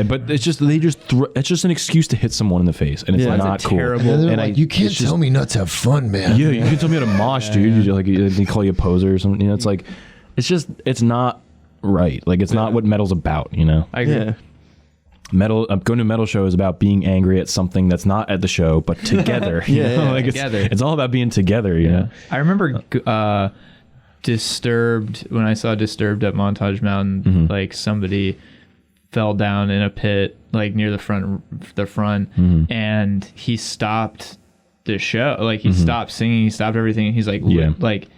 [SPEAKER 2] but it's just it's just an excuse to hit someone in the face, and it's not cool.
[SPEAKER 4] And you can't tell me not to have fun, man.
[SPEAKER 2] Yeah, you can tell me how to mosh, dude. Like they call you a poser or something. It's like it's not right. Like it's not what metal's about.
[SPEAKER 1] I agree.
[SPEAKER 3] Yeah.
[SPEAKER 2] Metal, going to a metal show is about being angry at something that's not at the show, but together. Like
[SPEAKER 1] together.
[SPEAKER 2] It's all about being together. You know.
[SPEAKER 1] I remember Disturbed, when I saw Disturbed at Montage Mountain, like somebody fell down in a pit like near the front, and he stopped the show. Like he stopped singing, he stopped everything, and he's like, like,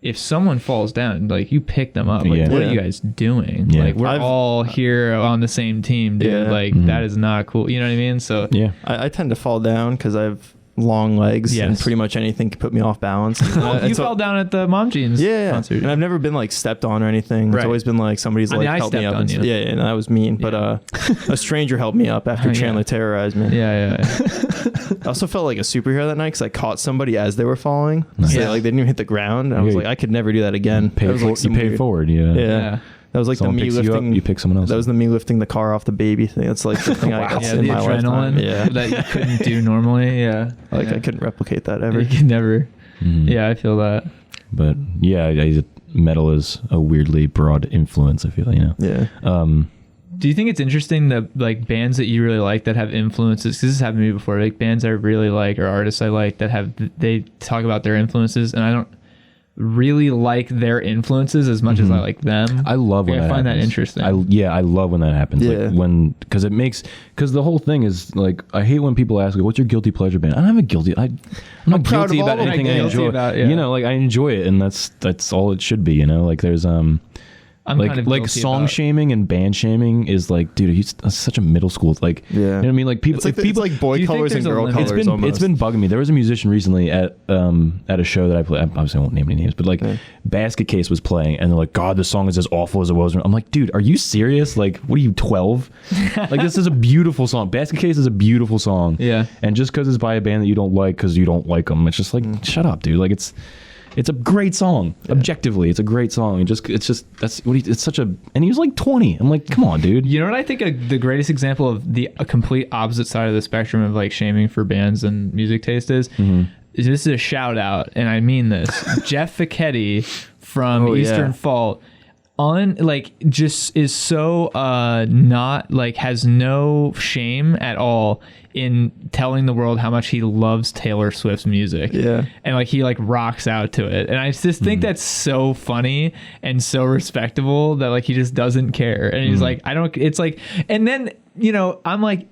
[SPEAKER 1] if someone falls down, like, you pick them up. Like, what are you guys doing? Like, we're all here on the same team, dude. Like, that is not cool. You know what I mean? So
[SPEAKER 3] I tend to fall down because I've long legs and pretty much anything can put me off balance.
[SPEAKER 1] You fell down at the Mom Jeans concert.
[SPEAKER 3] And I've never been like stepped on or anything. It's always been like somebody's like helped me up. And that was mean. But a stranger helped me up after Chandler terrorized me. I also felt like a superhero that night because I caught somebody as they were falling. Nice. So they didn't even hit the ground. And I was like, I could never do that again.
[SPEAKER 2] You paid forward.
[SPEAKER 3] That was like someone the me lifting.
[SPEAKER 2] You pick someone else.
[SPEAKER 3] That was the me lifting the car off the baby thing. That's like the thing I got in my lifetime.
[SPEAKER 1] That you couldn't do normally.
[SPEAKER 3] I couldn't replicate that ever.
[SPEAKER 1] You could never. Yeah, I feel that.
[SPEAKER 2] But metal is a weirdly broad influence, I feel.
[SPEAKER 3] Yeah.
[SPEAKER 1] Do you think it's interesting that like bands that you really like that have influences? Because this has happened to me before. Like bands I really like or artists I like that they talk about their influences, and I don't really like their influences as much as I like them.
[SPEAKER 2] I love when
[SPEAKER 1] I find that interesting.
[SPEAKER 2] I love when that happens. Like because the whole thing is like, I hate when people ask, what's your guilty pleasure band? I don't have a guilty. I'm not guilty about anything I enjoy. Like I enjoy it, and that's all it should be. Like there's
[SPEAKER 1] I'm
[SPEAKER 2] like
[SPEAKER 1] kind of
[SPEAKER 2] like
[SPEAKER 1] guilty
[SPEAKER 2] song
[SPEAKER 1] about-
[SPEAKER 2] shaming and band shaming is like, dude, he's such a middle school, like,
[SPEAKER 3] Yeah.
[SPEAKER 2] you know what I mean? Like people,
[SPEAKER 3] It's like,
[SPEAKER 2] if people,
[SPEAKER 3] it's like boy
[SPEAKER 1] do you think
[SPEAKER 3] colors and
[SPEAKER 1] there's a
[SPEAKER 3] girl
[SPEAKER 1] limit?
[SPEAKER 3] colors
[SPEAKER 2] it's been bugging me. There was a musician recently at a show that I play. Obviously, I won't name any names, but like Basket Case was playing, and they're like, "God, this song is as awful as it was." I'm like, dude, are you serious? Like, what are you, 12? Like, this is a beautiful song. Basket Case is a beautiful song.
[SPEAKER 1] Yeah.
[SPEAKER 2] And just because it's by a band that you don't like because you don't like them, it's just like, shut up, dude. Like, it's a great song. Objectively, it's a great song. It's such a, and he was like 20. I'm like, come on, dude.
[SPEAKER 1] You know what I think the greatest example of a complete opposite side of the spectrum of like shaming for bands and music taste is this is a shout out, and I mean this. Jeff Ficchetti from Eastern Fault just is so not like, has no shame at all in telling the world how much he loves Taylor Swift's music.
[SPEAKER 3] Yeah.
[SPEAKER 1] And like he like rocks out to it. And I just think that's so funny and so respectable that like he just doesn't care. And he's like, it's like, and then, you know, I'm like,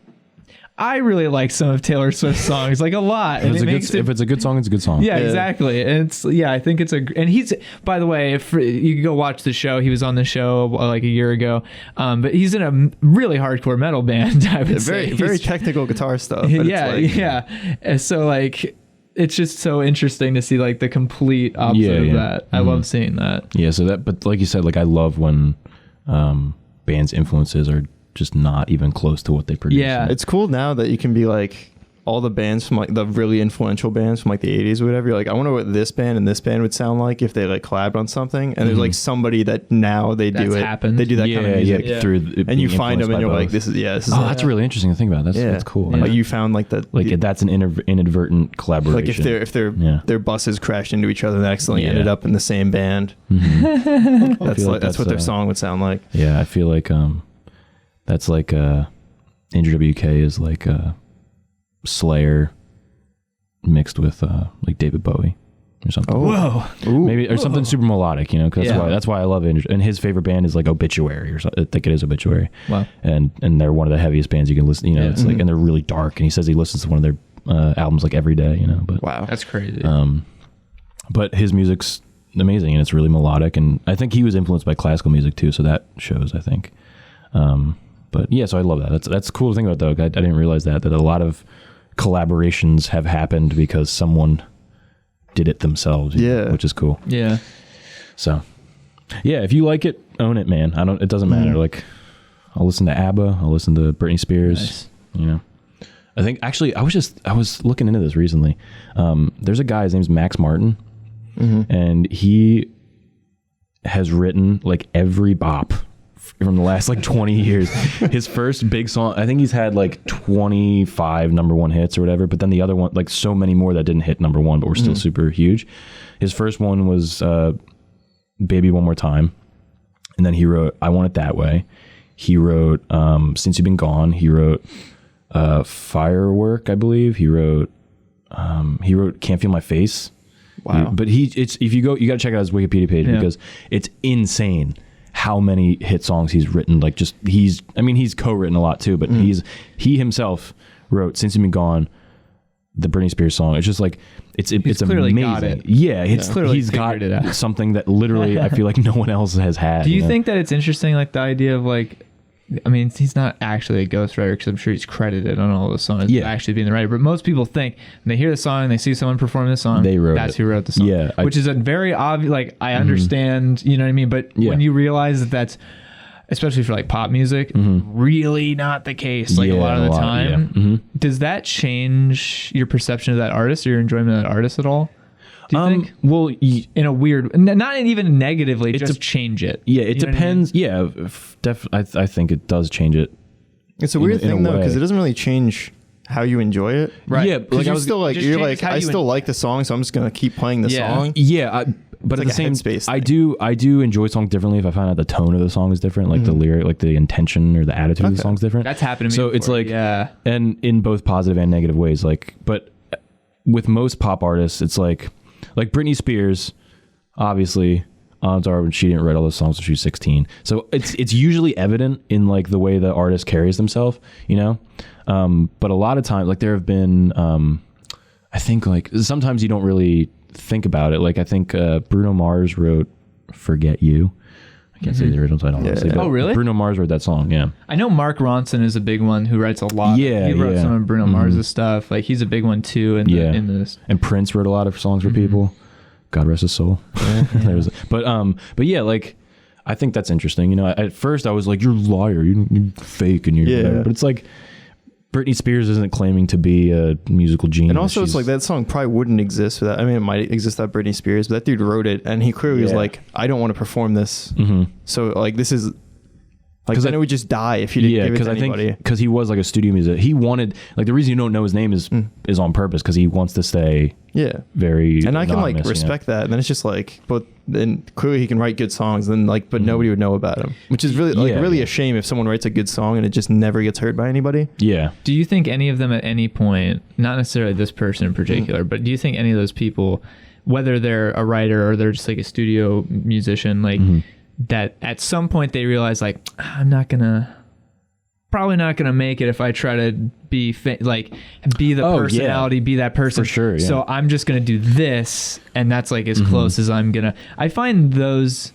[SPEAKER 1] I really like some of Taylor Swift's songs, like a lot. And
[SPEAKER 2] If it's a good song, it's a good song.
[SPEAKER 1] yeah, exactly. And I think it's and he's, by the way, if you can go watch the show, he was on the show like a year ago. But he's in a really hardcore metal band, I would say.
[SPEAKER 3] Very technical guitar stuff. But
[SPEAKER 1] Yeah,
[SPEAKER 3] it's like,
[SPEAKER 1] yeah. And so like, it's just so interesting to see like the complete opposite of that. I love seeing that.
[SPEAKER 2] Yeah. So but like you said, like I love when bands' influences are just not even close to what they produce.
[SPEAKER 1] Yeah.
[SPEAKER 3] It's cool now that you can be like, all the bands from like the really influential bands from like the 80s or whatever, you're like, I wonder what this band and this band would sound like if they like collabed on something. And there's like somebody that now they do
[SPEAKER 1] That's
[SPEAKER 3] it.
[SPEAKER 1] happened.
[SPEAKER 3] They do that kind of music.
[SPEAKER 1] Yeah.
[SPEAKER 2] Through
[SPEAKER 3] And you find them and you're like, this is
[SPEAKER 2] Oh, that's really interesting to think about. That's cool.
[SPEAKER 3] Like you found like that.
[SPEAKER 2] Like that's an inadvertent collaboration.
[SPEAKER 3] Like if their buses crashed into each other and accidentally ended up in the same band. That's what their song would sound like.
[SPEAKER 2] Yeah, I feel like that's like Andrew WK is like Slayer mixed with like David Bowie or something.
[SPEAKER 1] Whoa.
[SPEAKER 2] Maybe or something super melodic, you know, because that's why I love Andrew. And his favorite band is like Obituary or something. I think it is Obituary.
[SPEAKER 1] Wow.
[SPEAKER 2] And they're one of the heaviest bands you can listen. You know, it's like, and they're really dark. And he says he listens to one of their albums like every day. You know, but
[SPEAKER 3] Wow,
[SPEAKER 1] That's crazy.
[SPEAKER 2] but his music's amazing and it's really melodic. And I think he was influenced by classical music too, so that shows, I think. But yeah, so I love that. That's cool to think about, though. I didn't realize that a lot of collaborations have happened because someone did it themselves. Which is cool.
[SPEAKER 1] Yeah.
[SPEAKER 2] So yeah, if you like it, own it, man. It doesn't matter. Like, I'll listen to ABBA, I'll listen to Britney Spears.
[SPEAKER 1] Nice.
[SPEAKER 2] You know, I think actually I was looking into this recently. There's a guy, his name's Max Martin, and he has written like every bop from the last like 20 years. His first big song, I think he's had like 25 number one hits or whatever, but then the other one, like so many more that didn't hit number one but were still super huge. His first one was Baby One More Time, and then he wrote I Want It That Way. He wrote Since You've Been Gone. He wrote Firework, I believe. He wrote Can't Feel My Face.
[SPEAKER 3] Wow.
[SPEAKER 2] But if you go, you got to check out his Wikipedia page because it's insane how many hit songs he's written. Like he's co-written a lot too, but he himself wrote Since You've Been Gone, the Britney Spears song. It's just like it's
[SPEAKER 1] clearly
[SPEAKER 2] amazing.
[SPEAKER 1] got it.
[SPEAKER 2] Yeah, it's
[SPEAKER 1] clearly
[SPEAKER 2] he's got
[SPEAKER 1] figured it out.
[SPEAKER 2] something that literally I feel like no one else has had.
[SPEAKER 1] Do you
[SPEAKER 2] know?
[SPEAKER 1] think that it's interesting, like the idea of like, I mean, he's not actually a ghostwriter because I'm sure he's credited on all the songs actually being the writer. But most people think when they hear the song and they see someone perform the song, that's who wrote the song.
[SPEAKER 2] Yeah,
[SPEAKER 1] which is a very obvious. Like I understand, you know what I mean. But when you realize that that's, especially for like pop music, really not the case. Like a lot of the time, does that change your perception of that artist or your enjoyment of that artist at all? Do you think?
[SPEAKER 2] Well,
[SPEAKER 1] in a weird, not even negatively, just change it.
[SPEAKER 2] Yeah, it depends. I mean? Yeah, I think it does change it.
[SPEAKER 3] It's a weird thing though, because it doesn't really change how you enjoy it.
[SPEAKER 1] Right.
[SPEAKER 2] Yeah,
[SPEAKER 3] Like I still like, you're like, I still
[SPEAKER 1] like
[SPEAKER 3] like the song, so I'm just gonna keep playing the song.
[SPEAKER 2] Yeah, but
[SPEAKER 3] It's
[SPEAKER 2] at
[SPEAKER 3] like
[SPEAKER 2] the
[SPEAKER 3] a
[SPEAKER 2] same
[SPEAKER 3] headspace
[SPEAKER 2] I
[SPEAKER 3] thing.
[SPEAKER 2] do enjoy songs differently if I find out the tone of the song is different, like the lyric, like the intention or the attitude of the song's different.
[SPEAKER 1] That's happened to me.
[SPEAKER 2] So
[SPEAKER 1] before.
[SPEAKER 2] it's like,
[SPEAKER 1] yeah,
[SPEAKER 2] and in both positive and negative ways. Like, but with most pop artists, it's like Britney Spears, obviously, odds are she didn't write all those songs when she was 16. So it's usually evident in like the way the artist carries themselves, you know. But a lot of times, like there have been, I think like sometimes you don't really think about it. Like I think Bruno Mars wrote "Forget You." I can't say the original title.
[SPEAKER 3] Yeah.
[SPEAKER 2] Honestly, but
[SPEAKER 1] Oh, really?
[SPEAKER 2] Bruno Mars wrote that song. Yeah.
[SPEAKER 1] I know Mark Ronson is a big one who writes a lot.
[SPEAKER 2] Yeah,
[SPEAKER 1] He wrote
[SPEAKER 2] yeah.
[SPEAKER 1] some of Bruno Mars' stuff. Like, he's a big one too in this.
[SPEAKER 2] And Prince wrote a lot of songs for people. God rest his soul. But yeah, like, I think that's interesting. You know, at first I was like, you're a liar, you're fake, and you're whatever. But it's like, Britney Spears isn't claiming to be a musical genius.
[SPEAKER 3] And also, it's like that song probably wouldn't exist without. I mean, it might exist without Britney Spears, but that dude wrote it, and he clearly was like, "I don't want to perform this." So like, this is like, then it would just die if you didn't give it to anybody.
[SPEAKER 2] I think because he was like a studio musician, he wanted, like, the reason you don't know his name is on purpose, because he wants to stay very
[SPEAKER 3] and I can like
[SPEAKER 2] anonymous,
[SPEAKER 3] respect that. And then it's just like, but then clearly he can write good songs, and then like, but nobody would know about him, which is really like really a shame if someone writes a good song and it just never gets heard by anybody.
[SPEAKER 2] Yeah.
[SPEAKER 1] Do you think any of them at any point, not necessarily this person in particular, but do you think any of those people, whether they're a writer or they're just like a studio musician, like that at some point they realize like, probably not gonna make it if I try to be be the personality, be that person.
[SPEAKER 2] For sure. Yeah.
[SPEAKER 1] So I'm just gonna do this, and that's like as close as I'm gonna. I find those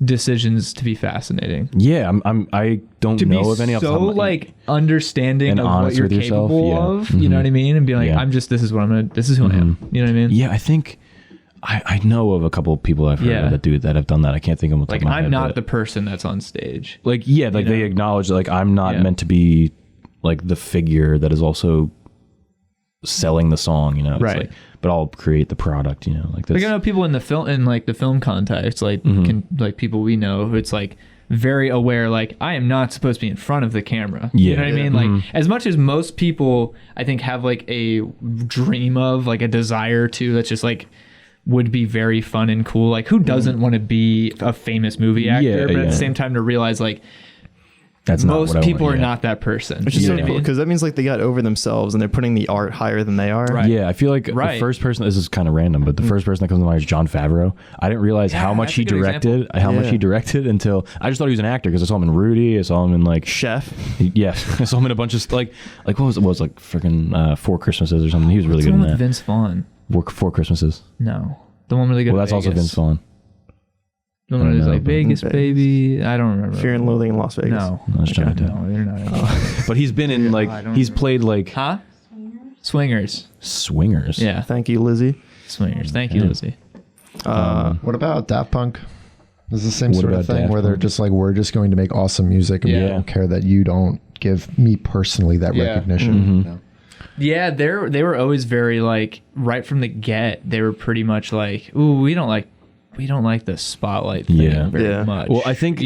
[SPEAKER 1] decisions to be fascinating.
[SPEAKER 2] Yeah, I don't know of any.
[SPEAKER 1] So like understanding
[SPEAKER 2] and
[SPEAKER 1] of what you're capable of. You know what I mean? And be like, this is what I'm gonna. This is who I am. You know what I mean?
[SPEAKER 2] Yeah, I think. I know of a couple of people I've heard that have done that. I can't think of them.
[SPEAKER 1] Like, I'm not the person that's on stage.
[SPEAKER 2] Like, yeah, like they acknowledge that, like, I'm not meant to be like the figure that is also selling the song, you know? It's like, but I'll create the product, you know? Like, that's,
[SPEAKER 1] like, I know people in the film context, like like people we know who it's like very aware, like, I am not supposed to be in front of the camera. You know what I mean? Like, as much as most people I think have like a dream of, like a desire to, that's just like would be very fun and cool. Like, who doesn't want to be a famous movie actor? But at the same time, to realize like
[SPEAKER 2] that's
[SPEAKER 1] most people are not that person.
[SPEAKER 3] Which is so cool, because that means like they got over themselves and they're putting the art higher than they are.
[SPEAKER 1] Right.
[SPEAKER 2] Yeah, I feel like the first person, this is kind of random, but the first person that comes to mind is John Favreau. I didn't realize how much he directed, until I just thought he was an actor, because I saw him in Rudy, I saw him in like
[SPEAKER 3] Chef.
[SPEAKER 2] Yeah, I saw him in a bunch of like what was it? Was like freaking 4 Christmases or something. He was really good in that.
[SPEAKER 1] Vince Vaughn.
[SPEAKER 2] 4 Christmases.
[SPEAKER 1] No, the one really good.
[SPEAKER 2] Well, that's also Vince Vaughn.
[SPEAKER 1] The one who's like Vegas, baby. I don't remember.
[SPEAKER 3] Fear and Loathing in Las Vegas.
[SPEAKER 1] No,
[SPEAKER 2] that's Johnny Depp.
[SPEAKER 1] No, you're not.
[SPEAKER 2] But he's been in like he's played like
[SPEAKER 1] Swingers.
[SPEAKER 2] Yeah.
[SPEAKER 3] Thank you, Lizzy.
[SPEAKER 1] Swingers. Thank you, Lizzy.
[SPEAKER 4] What about Daft Punk? Is the same sort of thing
[SPEAKER 2] Daft
[SPEAKER 4] where they're
[SPEAKER 2] Punk?
[SPEAKER 4] just like, we're just going to make awesome music, and we don't care that you don't give me personally that recognition. You know?
[SPEAKER 1] Yeah, they were always very like, right from the get, they were pretty much like, ooh, we don't like the spotlight thing very much.
[SPEAKER 2] Well, I think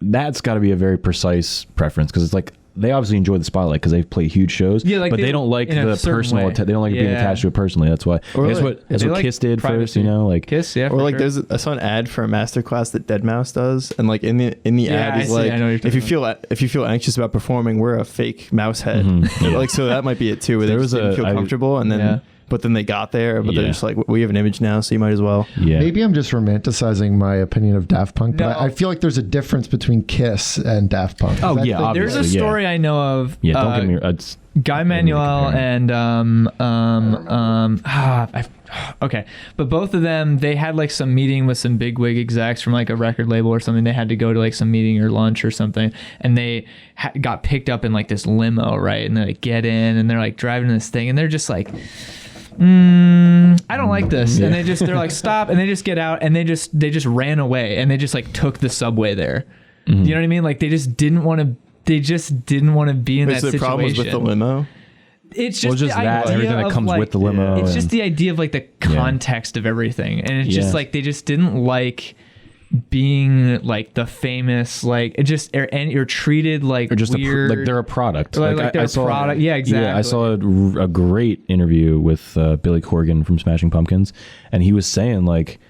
[SPEAKER 2] that's got to be a very precise preference, because it's like they obviously enjoy the spotlight because they play huge shows. Yeah, like but they don't like the personal. They don't like being attached to it personally. That's why.
[SPEAKER 3] Or
[SPEAKER 2] that's what Kiss did first. You know, like
[SPEAKER 1] Kiss. Yeah.
[SPEAKER 3] Or like I saw an ad for a masterclass that Deadmau5 does, and like in the ad he's like, if you feel anxious about performing, wear a fake mouse head. Like, so that might be it too. Where they just didn't feel comfortable, and then. But then they got there, but they're just like, we have an image now, so you might as well.
[SPEAKER 2] Yeah.
[SPEAKER 4] Maybe I'm just romanticizing my opinion of Daft Punk, but I feel like there's a difference between Kiss and Daft Punk.
[SPEAKER 2] Oh, yeah, obviously.
[SPEAKER 1] There's a story I know of.
[SPEAKER 2] Yeah, don't get me...
[SPEAKER 1] Guy Manuel and okay, but both of them, they had like some meeting with some bigwig execs from like a record label or something. They had to go to like some meeting or lunch or something, and they got picked up in like this limo, right? And they like get in and they're like driving this thing, and they're just like, I don't like this. And they're like, stop, and they just get out, and they just ran away, and they just like took the subway there. You know what I mean? Like they just didn't want to be in that situation.
[SPEAKER 3] The problem was with the limo.
[SPEAKER 1] It's just the idea
[SPEAKER 2] everything that comes with the limo.
[SPEAKER 1] It's just the idea of like the context of everything, and it's just like they just didn't like being like the famous, like it just, and you're treated like, or just weird,
[SPEAKER 2] like they're a product.
[SPEAKER 1] Like they're a product. Yeah, exactly.
[SPEAKER 2] Yeah, I saw a great interview with Billy Corgan from Smashing Pumpkins, and he was saying like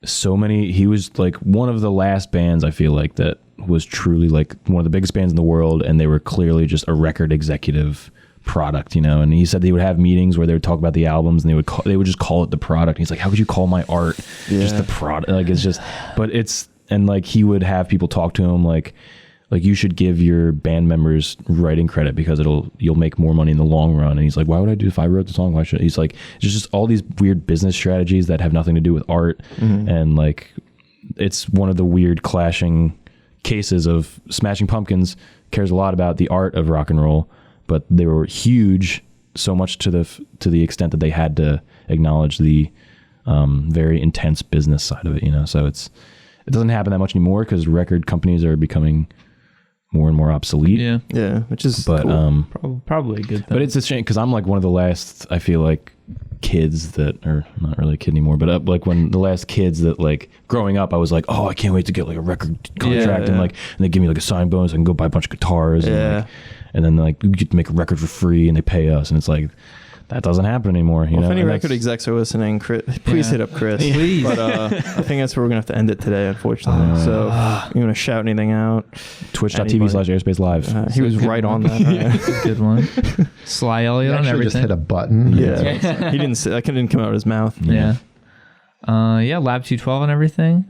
[SPEAKER 2] he was like one of the last bands I feel like that was truly like one of the biggest bands in the world, and they were clearly just a record executive product, you know. And he said they would have meetings where they would talk about the albums, and they would just call it the product. And he's like, how could you call my art just the product? Like, it's just, but it's, and like he would have people talk to him like you should give your band members writing credit because you'll make more money in the long run. And he's like, why would I do, if I wrote the song, why should he's like, it's just all these weird business strategies that have nothing to do with art. And like it's one of the weird clashing cases of Smashing Pumpkins cares a lot about the art of rock and roll, but they were huge so much to the extent that they had to acknowledge the very intense business side of it, you know. So it doesn't happen that much anymore because record companies are becoming more and more obsolete.
[SPEAKER 3] Yeah, which is
[SPEAKER 2] but
[SPEAKER 3] cool.
[SPEAKER 1] Probably a good thing.
[SPEAKER 2] But it's a shame because I'm like one of the last, I feel like, kids that are not really a kid anymore, but like when the last kids that like growing up, I was like, oh, I can't wait to get like a record contract and they give me like a sign bonus. I can go buy a bunch of guitars and then like we get to make a record for free and they pay us, and it's like that doesn't happen anymore. You know?
[SPEAKER 3] If any
[SPEAKER 2] And
[SPEAKER 3] record execs are listening, please hit up Chris.
[SPEAKER 1] Please.
[SPEAKER 3] But I think that's where we're gonna have to end it today, unfortunately. So you want to shout anything out?
[SPEAKER 2] Twitch.tv/Airspace Live.
[SPEAKER 3] He was right on that.
[SPEAKER 1] That's a good one. Sly Elliott on
[SPEAKER 4] Actually
[SPEAKER 1] everything.
[SPEAKER 4] just hit a button.
[SPEAKER 3] Yeah, he didn't say that. Didn't come out of his mouth.
[SPEAKER 1] Yeah. Lab 212 on everything.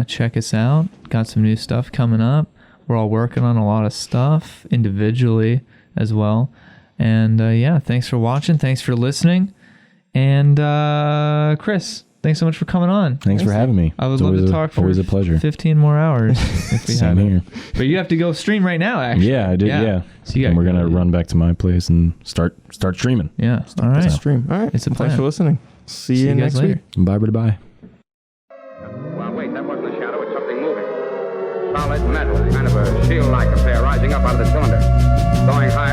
[SPEAKER 1] Check us out. Got some new stuff coming up. We're all working on a lot of stuff individually as well. And thanks for watching. Thanks for listening. And Chris, thanks so much for coming on.
[SPEAKER 2] Thanks for having me.
[SPEAKER 1] I would love to talk for
[SPEAKER 2] always a pleasure.
[SPEAKER 1] 15 more hours if we have
[SPEAKER 2] Same here.
[SPEAKER 1] But you have to go stream right now, actually.
[SPEAKER 2] Yeah, I did. Yeah.
[SPEAKER 1] So you
[SPEAKER 2] and we're gonna run back to my place and start streaming.
[SPEAKER 1] Yeah. All right.
[SPEAKER 3] Stream. All right.
[SPEAKER 1] It's a plan.
[SPEAKER 3] Thanks for listening. See you
[SPEAKER 1] guys
[SPEAKER 3] next
[SPEAKER 1] later.
[SPEAKER 3] week.
[SPEAKER 2] Bye.
[SPEAKER 6] Well, wait, that wasn't a shadow. It's something moving. Solid metal, kind of a shield-like affair rising up out of the cylinder. Going high.